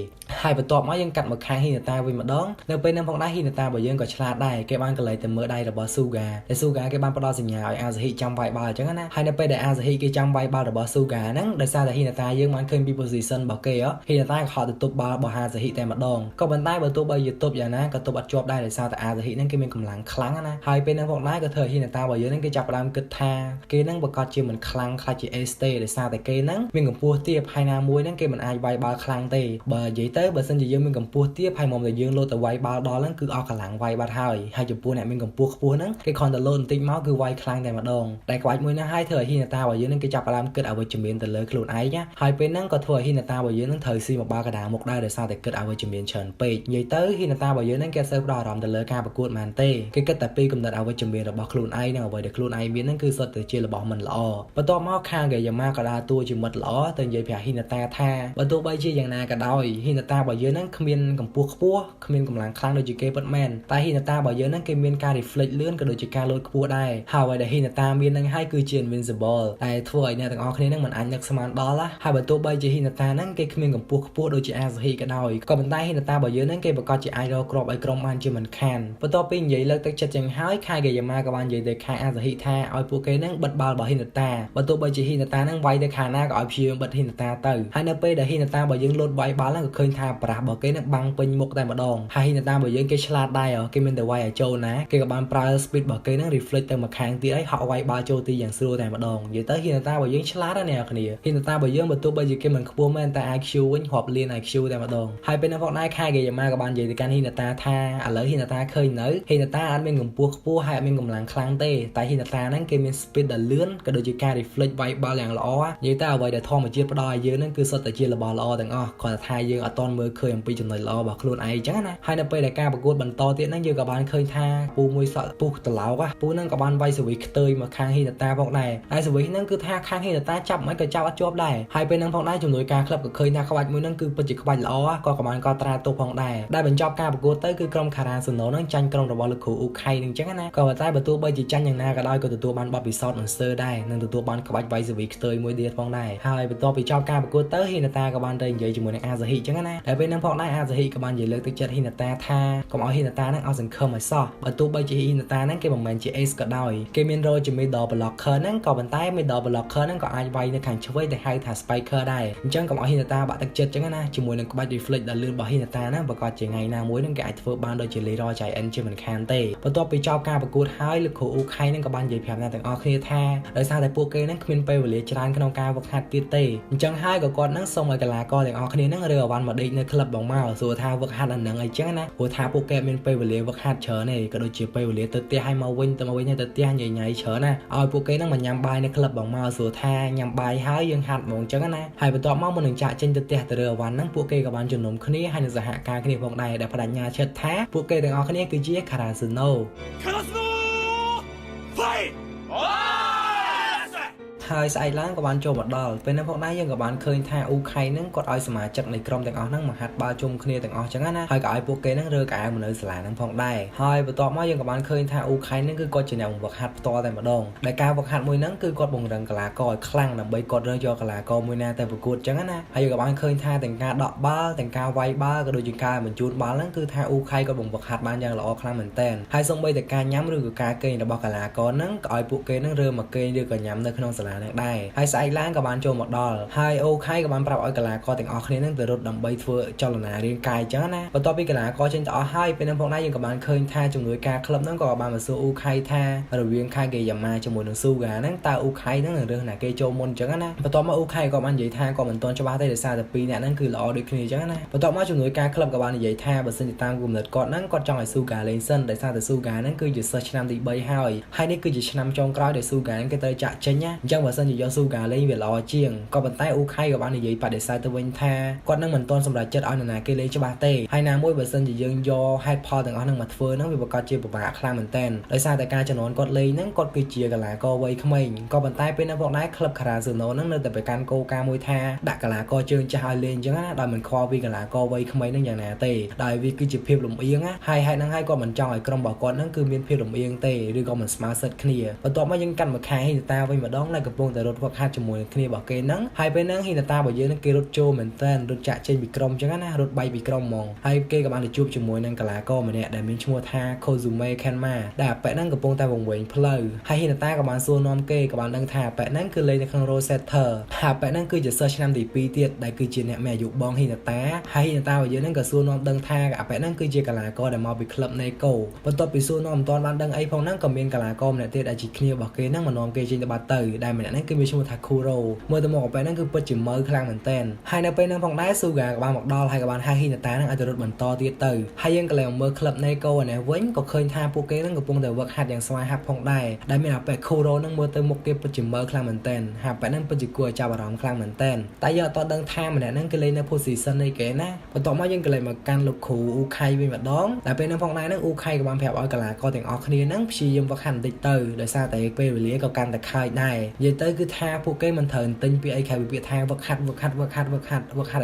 ហើយបន្ទាប់មកយើងកាត់មកខាងហ៊ីណាតាវិញម្ដងនៅពេលហ្នឹងផងដែរហ៊ីណាតារបស់យើងក៏ឆ្លាតដែរគេបានកន្លែងទៅមើលដៃរបស់ Suga តែ Suga គេបានផ្ដល់សញ្ញាឲ្យអាសាហ៊ីចាំវាយបាល់អញ្ចឹងណាហើយនៅពេលដែលអាសាហ៊ីគេចាំវាយបាល់របស់ Suga ហ្នឹងដោយសារតែហ៊ីណាតាយើងបានឃើញពី position របស់គេហ៊ីណាតាក៏ហត់ទៅទប់បាល់របស់អាសាហ៊ីតែម្ដងក៏ប៉ុន្តែបើទោះបីជាទប់យ៉ាងណាក៏ទប់អត់ជាប់ដែរដោយសារតែអាសាហ៊ីហ្នឹងគេមានកម្លាំងខ្លាំងណាហើយពេលហ្នឹងផងដែរក៏ធ្វើឲ្យហ៊ីណាតារបស់យើងហ្នឹងគេចាប់ផ្ដើមគិតថាគេហ្នឹងប្រកាសជាមិនខ្លាំងខ្លាចជា ace ទេដោយសារតែគេហ្នឹងមានកម្ពស់ទាបហើយណាមួយហ្នឹងគេមិនអាចវាយបាល់ខ្លាំងទេបើនិយាយទៅបើសិនជាយើងមានកម្ពស់ទាបហើយមកតែយើងលោតទៅវាយបាល់ដល់ហ្នឹងគឺអស់កម្លាំងវាយបាត់ហើយចំពោះអ្នកមានកម្ពស់ខ្ពស់ហ្នឹងគេគ្រាន់តែលោតបន្តិចមកគឺវាយខ្លាំងតែម្ដងតែក្បាច់មួយហ្នឹងហើយធ្វើឲ្យហ៊ីណាតារបស់យើងហ្នឹងគេចាប់ផ្ដើមគិតអវិជ្ជមានទៅលើខ្លួនឯងណាហើយពេលហ្នឹងក៏ធ្វើឲ្យហ៊ីណាតារបស់យើងហ្នឹងត្រូវស៊ីមកបាល់កណ្ដាលមុខដែរដោយសារតែគិតអវិជ្ជមានច្រើនពេកនិយាយទៅហ៊ីណាតារបស់យើងហ្នឹងគេសូវផ្ដោតអារម្មណ៍ទៅលើការប្រកួតមែនទេគេគិតតែពីគំនិតអវិជ្ជមានរបស់ខ្លួនឯងនិងអ្វីដែលខ្លួនឯងមានហ្នឹងគឺសុទ្ធតែជារបស់មិនល្អបន្ទាប់មកខាងហ្គេយ៉ាម៉ាក៏ដើរតួជាមិត្តល្អទៅនិយាយប្រាប់ហ៊ីណាតាថាបើទោះបីជាយ៉ាងណាក៏ដោយហ៊ីណាតារបស់យើងហ្នឹងគ្មានកម្ពស់ខ្ពស់គ្មានកម្លាំងខ្លាំងដូចជាគេពិតមែនតែហ៊ីណាតារបស់យើងហ្នឹងគេមានការ reflect លឿនក៏ដូចជាការលោតខ្ពស់ដែរហើយអ្វីដែលហ៊ីណាតាមានហ្នឹងហើយគឺជា invincible តែធ្វើឲ្យអ្នកទាំងអស់គ្នាហ្នឹងមិនអាចនឹកស្មានដល់ហើយបើទោះបីជាហ៊ីណាតាហ្នឹងគេគ្មានកម្ពស់ខ្ពស់ដូចជាអាសាហ៊ីក៏ដោយក៏ប៉ុន្តែហ៊ីណាតារបស់យើងហ្នឹងគេប្រកាសជាអាចរកគ្រាប់ឲ្យក្រុមបានជាមិនខានបន្ទាប់ពីនិយាយលើកទឹកចិត្តចឹងហើយខាងហ្គេយ៉ាម៉ាក៏បាននិយាយទៅខាងអាសាហ៊ីថាឲ្យពួកគេហ្នឹងបិទបាល់របស់ហ៊ីណាតាបើទោះបីជាហ៊ីណាតាហ្នឹងវាយទៅខាងណាក៏ឲ្យព្យាយាមបិទហ៊ីណាតាទៅហើយនៅពេលដែលហ៊ីណាតារបស់យើងលោតវាយបាល់ហ្នឹងក៏ឃើញថាប្រាស់របស់គេហ្នឹងបាំងពេញមុខតែម្ដងហើយហ៊ីណាតារបស់យើងគេឆ្លាតដែរគេមានតែវាយឲ្យចូលណាគេក៏បានប្រើ speed របស់គេហ្នឹង reflect ទៅមកខាងទៀតហើយហក់វាយបាល់ចូលទីយ៉ាងស្រួលតែម្ដងនិយាយទៅហ៊ីណាតារបស់យើងឆ្លាតណាស់អ្នកគ្នាហ៊ីណាតារបស់យើងបើទោះបីជាគេមិនខ្ពស់មែនតែ IQ វិញរាប់លាន IQ តែម្ដងហើយពេលហ្នឹងផងដែរខាងហ្គេយ៉ាម៉ាក៏បាននិយាយទៅកាន់ហ៊ីណាតាថាឥឡូវហ៊ីណាតាឃើញនៅហ៊ីណាតាអត់មានកម្ពស់ខ្ពស់ហើយអត់មានកម្លាំងខ្លាំងទេតែហ៊ីណាតាហ្នឹងគេមាន speed ដ៏លឿនក៏ដូចជាការ reflect វាយបាល់យ៉ាងល្អនិយាយទៅអ្វីដែលធម្មជាតិផ្ដល់ឲ្យយើងហ្នឹងគឺសុទ្ធតែជារបស់ល្អទាំងអស់គ្រាន់តែថាយើងអត់ទាន់មើលឃើញអំពីចំណុចល្អរបស់ខ្លួនឯងអញ្ចឹងណាហើយនៅពេលដែលការប្រកួតបន្តទៀតហ្នឹងយើងក៏បានឃើញថាពូមួយសក់ពុះត្រឡោកពូហ្នឹងក៏បានវាយសវិខ្ទើយមកខាងហ៊ីណាតាផងដែរហើយសវិហ្នឹងគឺថាខាងហ៊ីណាតាចាប់មិនក៏ចាប់អត់ជាប់ដែរហើយពេលហ្នឹងផងដែរជំនួយការក្លឹបក៏ឃើញថាក្បាច់មួយហ្នឹងគឺពិតជាក្បាច់ល្អក៏បានកត់ត្រាទុកផងដែរដែលបញ្ចប់ការប្រកួតទៅគឺក្រុមខារ៉ាសូណូហ្នឹងចាញ់ក្រុមរបស់លោកគ្រូអ៊ូខៃហ្នឹងអញ្ចឹងណាក៏ប៉ុន្តែបើទោះបីជាចាញ់យ៉ាងណាក៏ដោយក៏ទទួលបានបទពិសោធន៍មិនស្ទើរដែរនិងទទួលបានក្បាច់វាយសវិខ្ទើយមួយទៀតផងដែរហើយបន្ទាប់ពីចប់ការប្រកួតទៅហ៊ីណាតាក៏បានទៅនិយាយជាមួយនឹងអាសាហ៊ីអញ្ចឹងណាតែពេលហ្នឹងផងដែរអាសាហ៊ីក៏បាននិយាយលើកទឹកចិត្តហ៊ីណាតាថាកុំឲ្យហ៊ីណាតាហ្នឹងអស់សង្ឃឹមឲ្យសោះបើទោះបីជាហ៊ីណាតាហ្នឹងគេមិនមែនជា ace ក៏ដោយគេមានរោជា middle blocker ហ្នឹងក៏ប៉ុន្តែ middle blocker ហ្នឹងក៏អាចវាយនៅខាងឆ្វេងដែលហៅថា spiker ដែរអញ្ចឹងកុំឲ្យហ៊ីណាតាបាក់ទឹកចិត្តអញ្ចឹងណាជាមួយនឹងក្បាច់ reflect ដ៏លឿនរបស់ហ៊ីណាតាហ្នឹងប្រកាសជាថ្ងៃណាមួយហ្នឹងគេអាចធ្វើបានដូចជា Leroy Giant ជាមិនខានទេបន្ទាប់ពីចប់ការប្រកួតហើយលោកគ្រូអ៊ូខៃហ្នឹងក៏បាននិយាយប្រាប់អ្នកទាំងអស់គ្នាថាដោយសារតែពួកគេហ្នឹងគ្មានពេលវេលាច្រើនក្នុងការវឹកហាត់ទៀតទេអញ្ចឹងហើយក៏គាត់ហ្នឹងសូមឲ្យកីឡាករទាំងអស់គ្នាហ្នឹងរើអវ៉ាន់មកដេកនៅក្លឹបបងមកសួរថាវឹកហាត់អាហ្នឹងអីចឹងណាព្រោះថាពួកគេមានពេលវេលាវឹកហាត់ច្រើនទេក៏ដូចជាពេលវេលាទៅផ្ទះហើយមកវិញទៅផ្ទះញ៉ៃច្រើនណាឲ្យពួកគេហ្នឹងមកញ៉ាំបាយនៅក្លឹបបងមកសួរថាញ៉ាំបាយហើយយើងហាត់ហ្មងចឹងណាហើយបន្ទាប់មកមុននឹងចាក់ចេញទៅផ្ទះទៅរើអវ៉ាន់ហ្នឹងពួកគេក៏បានជំនុំគ្នាហើយនឹងសហការគ្នាផងដែរដែលបដិញ្ញាចិត្តថាពួកគេទាំងអស់គ្នាគឺជាខារ៉ាស៊ូណូហើយស្អែកឡើងក៏បានចូលមកដល់ពេលហ្នឹងផងដែរយើងក៏បានឃើញថាអ៊ូខៃហ្នឹងគាត់ឲ្យសមាជិកនៃក្រុមទាំងអស់ហ្នឹងមកហាត់បាល់ជុំគ្នាទាំងអស់ចឹងណាហើយក៏ឲ្យពួកគេហ្នឹងរើកៅមកនៅសាលាហ្នឹងផងដែរហើយបន្ទាប់មកយើងក៏បានឃើញថាអ៊ូខៃហ្នឹងគឺគាត់ជាអ្នកបង្វឹកហាត់ផ្ទាល់តែម្ដងដែលការវឹកហាត់មួយហ្នឹងគឺគាត់បង្រឹងកីឡាករឲ្យខ្លាំងដើម្បីគាត់រើយកកីឡាករមួយណាទៅប្រកួតចឹងណាហើយយើងក៏បានឃើញថាទាំងការដកបាល់ទាំងការវាយបាល់ក៏ដូចជាការបញ្ជូនបាល់ហ្នឹងគឺថាអ៊ូខៃគាត់បង្វឹកហាត់បានយ៉ាងល្អខ្លាំងមែនទែនហើយសូម្បីតែការញ៉ាំឬក៏ការគេងរបស់កីឡាករហ្នឹងក៏ឲ្យពួកគេហ្នឹងរើមកគេងឬក៏ញ៉ាំនៅក្នុងសាលា នឹងដែរហើយស្អែកឡើងក៏បានចូលមកដល់ហើយអូខេក៏បានប្រាប់ឲ្យកីឡាករទាំងអស់គ្នានឹងទៅរត់ដើម្បីធ្វើចលនារាងកាយចឹងណាបន្ទាប់ពីកីឡាករចេញទៅអស់ហើយពេលហ្នឹងផងដែរយើងក៏បានឃើញថាជំនួយការក្លឹបហ្នឹងក៏បានមកសួរអូខេថារវាងខេកេយ៉ាម៉ាជាមួយនឹងស៊ូហ្គាហ្នឹងតើអូខេហ្នឹងនឹងរើសណាគេចូលមុនចឹងណាបន្ទាប់មកអូខេក៏បាននិយាយថាគាត់មិនទាន់ច្បាស់ទេដោយសារតែពីរអ្នកហ្នឹងគឺល្អដូចគ្នាចឹងណាបន្ទាប់មកជំនួយការក្លឹបក៏បាននិយាយថាបើសិនជាតាមគំនិតគាត់ហ្នឹងគាត់ចង់ឲ្យស៊ូហ្គាលេងសិនដោយសារតែស៊ូហ្គាហ្នឹងគឺជាសិស្សឆ្នាំទី3ហើយនេះគឺជាឆ្នាំចុងក្រោយដែលស៊ូហ្គាហ្នឹងគេត្រូវចាក់ចេញណាអញ្ចឹងបើសិនជាយកស៊ូហ្គាលេងវាល្អជាងក៏ប៉ុន្តែអូខេក៏បាននិយាយបដិសេធទៅវិញថាគាត់នឹងមិនទាន់សម្រេចចិត្តឲ្យនរណាគេលេងច្បាស់ទេហើយណាមួយបើសិនជាយើងយកហេតុផលទាំងអស់ហ្នឹងមកធ្វើហ្នឹងវាប្រកាសជាពិបាកខ្លាំងមែនទែនដោយសារតែការចំនួនគាត់លេងហ្នឹងគាត់គឺជាកីឡាករវ័យក្មេងក៏ប៉ុន្តែពេលហ្នឹងផងដែរក្លឹបខារ៉ាស៊ូណូហ្នឹងនៅតែប្រកាន់គោលការណ៍មួយថាដាក់កីឡាករជើងចាស់ឲ្យលេងអញ្ចឹងណាដោយមិនខ្វល់ពីកីឡាករវ័យក្មេងហ្នឹងយ៉ាងណាទេដោយវាគឺជាភាពលំអៀងណាហើយហេតុហ្នឹងហើយគាត់មិនចង់ឲ្យក្រុមរបស់គាត់ហ្នឹងគឺមានភាពលំអៀងទេឬក៏មិនស្មើសិទ្ធគ្នាបន្ទាប់មកយើងកាន់មកខាហ៊ីតាវិញម្ដងដែលកំពុងតែរត់វឹកហាត់ជាមួយនឹងគ្នារបស់គេហ្នឹងហើយពេលហ្នឹងហ៊ីតារបស់យើងហ្នឹងគេរត់ចូលមែនតើរត់ចាក់ចេញពីក្រុមអញ្ចឹងណារត់បែកពីក្រុមហ្មងហើយគេក៏បានទៅជួបជាមួយនឹងកីឡាករម្នាក់ដែលមានឈ្មោះថា Kozume Kenma ដែលអាប៉ែហ្នឹងកំពុងតែវង្វេងផ្លូវហើយហ៊ីតាក៏បានសួរនាំគេក៏បានដឹងថាអាប៉ែហ្នឹងគឺលេងនៅក្នុង Rosetter ហើយអាប៉ែហ្នឹងគឺជាសិស្សឆ្នាំទី2ទៀតដែលគឺជាអ្នកមានអាយុបងហ៊ីតាហើយហ៊ីតារបស់យើងហ្នឹងក៏សួរនាំដឹងថាអាប៉ែហ្នឹងគឺជាកីឡាករដែលមកពីក្លឹប Neko បន្ទាប់ពីសួរនាំមិនទាន់បានដឹងអីផងហ្នឹងក៏មានកីឡាករម្នាក់ទៀតដែលជាគ្នារបស់គេហ្នឹងមកនាំគេចេញទៅបាត់ទៅដែលម្នាក់ហ្នឹងគឺមានឈ្មោះថា Kuro មើលទៅមកអាប៉ែហ្នឹងគឺពិតជាមើលខ្លាំងមែនតើហើយនៅពេលហ្នឹងផងដែរស៊ូហ្គាក៏បានមកដល់ហើយក៏បានហៅហ៊ីតាហ្នឹងឲ្យទៅរត់បន្តទៀតទៅហើយយើងក៏ឡើងមើលក្លឹប Neko នេះវិញក៏ឃើញថាពួកគេហ្នឹងកំពុងតែវឹកហាត់យ៉ាងស្វាហាប់ផងដែរដែលមានអាប៉ែ Kuro ហ្នឹងមើលទៅមុខគេពិតជាមើលខ្លាំងមែនតើហើយអាប៉ែហ្នឹងពិតជាគួរឲ្យចាប់អារម្មណ៍ខ្លាំងមែនតើតែយើងអត់ដឹងថាម្នាក់ហ្នឹងគឺលេងនៅ position នៃគេណាបន្ទាប់មកយើងក៏លេងមកកាន់លោកគ្រូអ៊ូខៃវិញម្ដងដែលពេលហ្នឹងផងដែរហ្នឹងអ៊ូខៃក៏បានប្រាប់ឲ្យកីឡាករទាំងអស់គ្នាហ្នឹងព្យាយាមវឹកហាត់បន្តិចទៅដោយសារតែពេលវេលាក៏កាន់តែខាយដែរនិយាយទៅគឺថាពួកគេមិនត្រូវទិញពីអីក្រៅពីពាក្យថាវឹកហាត់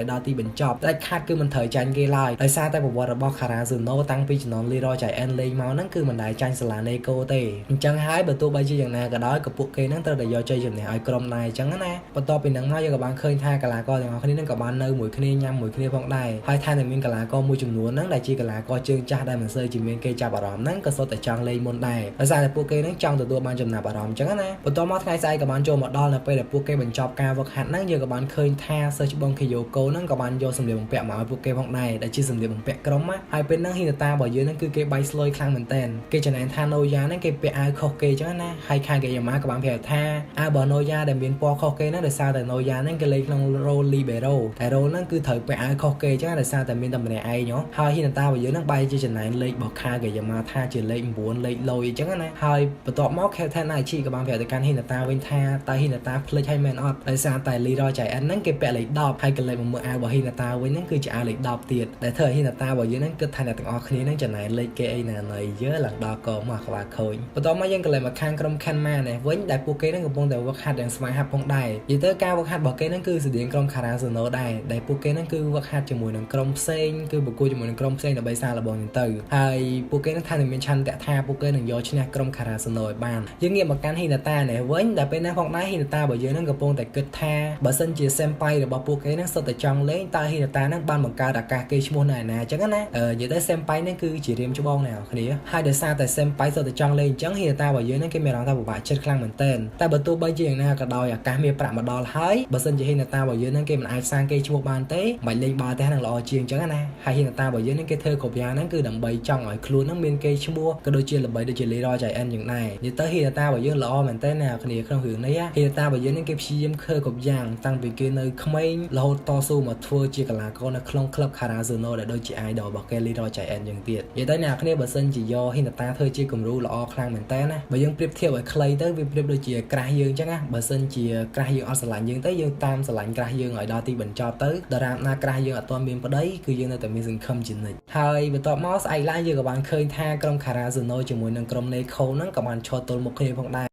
ឲ្យដល់ទីបញ្ចប់តែខាត់គឺមិនត្រូវចាញ់គេឡើយដោយសារតែប្រវត្តិរបស់ Karasuno តាំងពីជំនាន់ Leroy Giant លេងមកហ្នឹងគឺមិនដែលចាញ់សាលា Neko ទេអញ្ចឹងហើយបើទោះបីជាយ៉ាងណាក៏ដោយក៏ពួកគេហ្នឹងត្រូវតែយកជ័យជំនះឲ្យក្រុមដែរអញ្ចឹងណាបន្ទាប់ពីហ្នឹងមកយើងក៏បានឃើញថាកីឡាករទាំងអស់គ្នាហ្នឹងក៏បាននៅមួយគ្នាញ៉ាំមួយគ្នាផងដែរហើយថែមទាំងមានកីឡាករមួយចំនួនហ្នឹងដែលជាកីឡាករជើងចាស់ដែលមិនសូវជាមានគេចាប់អារម្មណ៍ហ្នឹងក៏សុទ្ធតែចង់លេងមុនដែរដោយសារតែពួកគេហ្នឹងចង់ទទួលបានចំណាប់អារម្មណ៍អញ្ចឹងណាបន្ទាប់មកថ្ងៃស្អែកក៏បានចូលមកដល់នៅពេលដែលពួកគេបញ្ចប់ការវឹកហាត់ហ្នឹងយើងក៏បានឃើញថាសិស្សច្បង Kyoko ហ្នឹងក៏បានយកសម្លៀកបំពាក់មកឲ្យពួកគេផងដែរដែលជាសម្លៀកបំពាក់ក្រុមណាហើយពេលហ្នឹងហ៊ីតារបស់យើងហ្នឹងគឺគេបាយស្លុយខ្លាំងមែនតើគេចំណែនថា Noya ហ្នឹងគេពាក់អាវខុសគេអញ្ចឹងណាហើយខាង Kayama ក៏បានប្រាប់ថាអាវរបស់ Noya ដែលមានពណ៌ខុសគេហ្នឹងដោយសារតែ Noya ហ្នឹងគេលេងក្នុង role libero តែ role ហ្នឹងគឺត្រូវពាក់អាវខុសគេអញ្ចឹងដោយសារតែមានតែម្នាក់ឯងហើយហ៊ីតារបស់យើងហ្នឹងបាយជាចំណែនលេខរបស់ខាង Kayama ថាជាលេខ9លេខលុយអញ្ចឹងណាហើយបន្ទាប់មក Captain Aichi ក៏បានប្រាប់ទៅកាន់ហ៊ីតាវិញថាតើហ៊ីតាភ្លេចឲ្យមែនអត់ដោយសារតែ Leroy Giant ហ្នឹងគេពាក់លេខ10ហើយក៏លេខមកមើលអាវរបស់ហ៊ីតាវិញហ្នឹងគឺជាអាវលេខ10ទៀតដែលធ្វើឲ្យហ៊ីតារបស់យើងហ្នឹងគិតថាអ្នកទាំងអស់គ្នាហ្នឹងចំណែនលេខគេអីណាណីយើឡើងដល់កមកក្បាលខូចបន្ទាប់មកយើងក៏លេខមកខាងក្រុម Kenma នេះវិញដែលពួកគេហ្នឹងកំពុងតែវឹកហាត់យ៉ាងស្វាហាប់ផងដែរនិយាយទៅការវឹកហាត់របស់គេហ្នឹងគឺស្តៀងក្រុម Karasuno ដែរដែលពួកគេហ្នឹងគឺវឹកហាត់ជាមួយនឹងក្រុមផ្សេងគឺប្រកួតជាមួយនឹងក្រុមផ្សេងដើម្បីសាកល្បងហ្នឹងទៅហើយពួកគេហ្នឹងថានឹងមានឆន្ទៈថាពួកគេនឹងយកឈ្នះក្រុម Karasuno ឲ្យបានយើងងាកមកកាន់ហ៊ីតានេះវិញដែលពេលហ្នឹងផងដែរហ៊ីតារបស់យើងហ្នឹងកំពុងតែគិតថាបើសិនជា Senpai របស់ពួកគេហ្នឹងសុទ្ធតែចង់លេងតើហ៊ីតាហ្នឹងបានបង្កើតឱកាសគេឈ្មោះណាអញ្ចឹងណានិយាយទៅ Senpai ហ្នឹងគឺជារៀមច្បងណាគ្នាហើយដោយសារតែ Senpai សុទ្ធតែចង់លេងអញ្ចឹងហ៊ីតារបស់យើងហ្នឹងគេមានអារម្មណ៍ថាពិបាកចិត្តខ្លាំងមែនទែនតែបើទោះបីជាយ៉ាងណាក៏ដោយឱកាសមានប្រាក់មកដល់ហើយបើសិនជាហ៊ីតារបស់យើងហ្នឹងគេមិនអាចសាងគេឈ្មោះបានទេមិនលេងបាល់ទេហ្នឹងល្អជាងអញ្ចឹងណាហើយហ៊ីតារបស់យើងហ្នឹងគេធ្វើគ្រប់យ៉ាងហ្នឹងគឺដើម្បីចង់ឲ្យខ្លួនហ្នឹងមានគេឈ្មោះក៏ដូចជាល្បីដូចជា Leroy Giant យ៉ាងដែរនិយាយទៅហ៊ីតារបស់យើងល្អមែនទែនណាគ្នាក្នុងរឿងនេះហ៊ីតារបស់យើងហ្នឹងគេព្យាយាមធ្វើគ្រប់យ៉ាងតាំងពីគេនៅក្មេងរហូតតស៊ូមកធ្វើជាកីឡាករនៅក្នុងក្លឹប Karasuno ដែលដូចជា idol របស់គេ Leroy Giant យ៉ាងទៀតនិយាយទៅអ្នកគ្នាបើសិនជាយកហ៊ីតាធ្វើជាគំរូល្អខ្លាំងមែនតើណាបើយើងប្រៀបធៀបឲ្យខ្លីទៅវាប្រៀបដូចជាក្រាស់យើងអញ្ចឹងណាបើសិនជាក្រាស់យើងអត់ស្រឡាញ់យើងទៅយើងតាមស្រឡាញ់ក្រាស់យើងឲ្យដល់ទីបញ្ចប់ទៅដរាបណាក្រាស់យើងអត់ទាន់មានប្តីគឺយើងនៅតែមានសង្ឃឹមជានិច្ចហើយបន្ទាប់មកស្អែកឡើងយើងក៏បានឃើញថាក្រុម Karasuno ជាមួយនឹងក្រុម Neko ហ្នឹងក៏បានឈរទល់មុខគ្នាផងដែ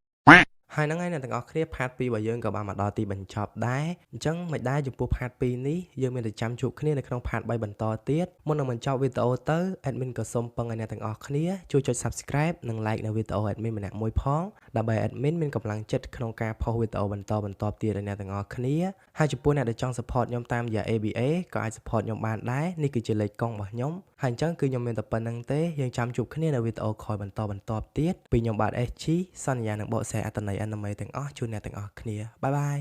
រហើយហ្នឹងហើយអ្នកទាំងអស់គ្នាផាត2របស់យើងក៏បានមកដល់ទីបញ្ចប់ដែរអញ្ចឹងមិនដែរចំពោះផាត2នេះយើងមានតែចាំជួបគ្នានៅក្នុងផាត3បន្តទៀតមុននឹងបញ្ចប់វីដេអូទៅ admin ក៏សូមពឹងឲ្យអ្នកទាំងអស់គ្នាជួយចុច subscribe និង like នៅវីដេអូ admin ម្នាក់មួយផងដើម្បី admin មានកម្លាំងចិត្តក្នុងការផុសវីដេអូបន្តទៀតឲ្យអ្នកទាំងអស់គ្នាហើយចំពោះអ្នកដែលចង់ support ខ្ញុំតាមរយៈ ABA ក៏អាច support ខ្ញុំបានដែរនេះគឺជាលេខកុងរបស់ខ្ញុំ ហើយអញ្ចឹងគឺខ្ញុំមានតែប៉ុណ្្នឹងទេយើងចាំជួបគ្នានៅវីដេអូក្រោយបន្តទៀតពីខ្ញុំបាទ SG សន្យានឹងបកស្រាយអត្ថន័យ anime ទាំងអស់ជូនអ្នកទាំងអស់គ្នាបាយបាយ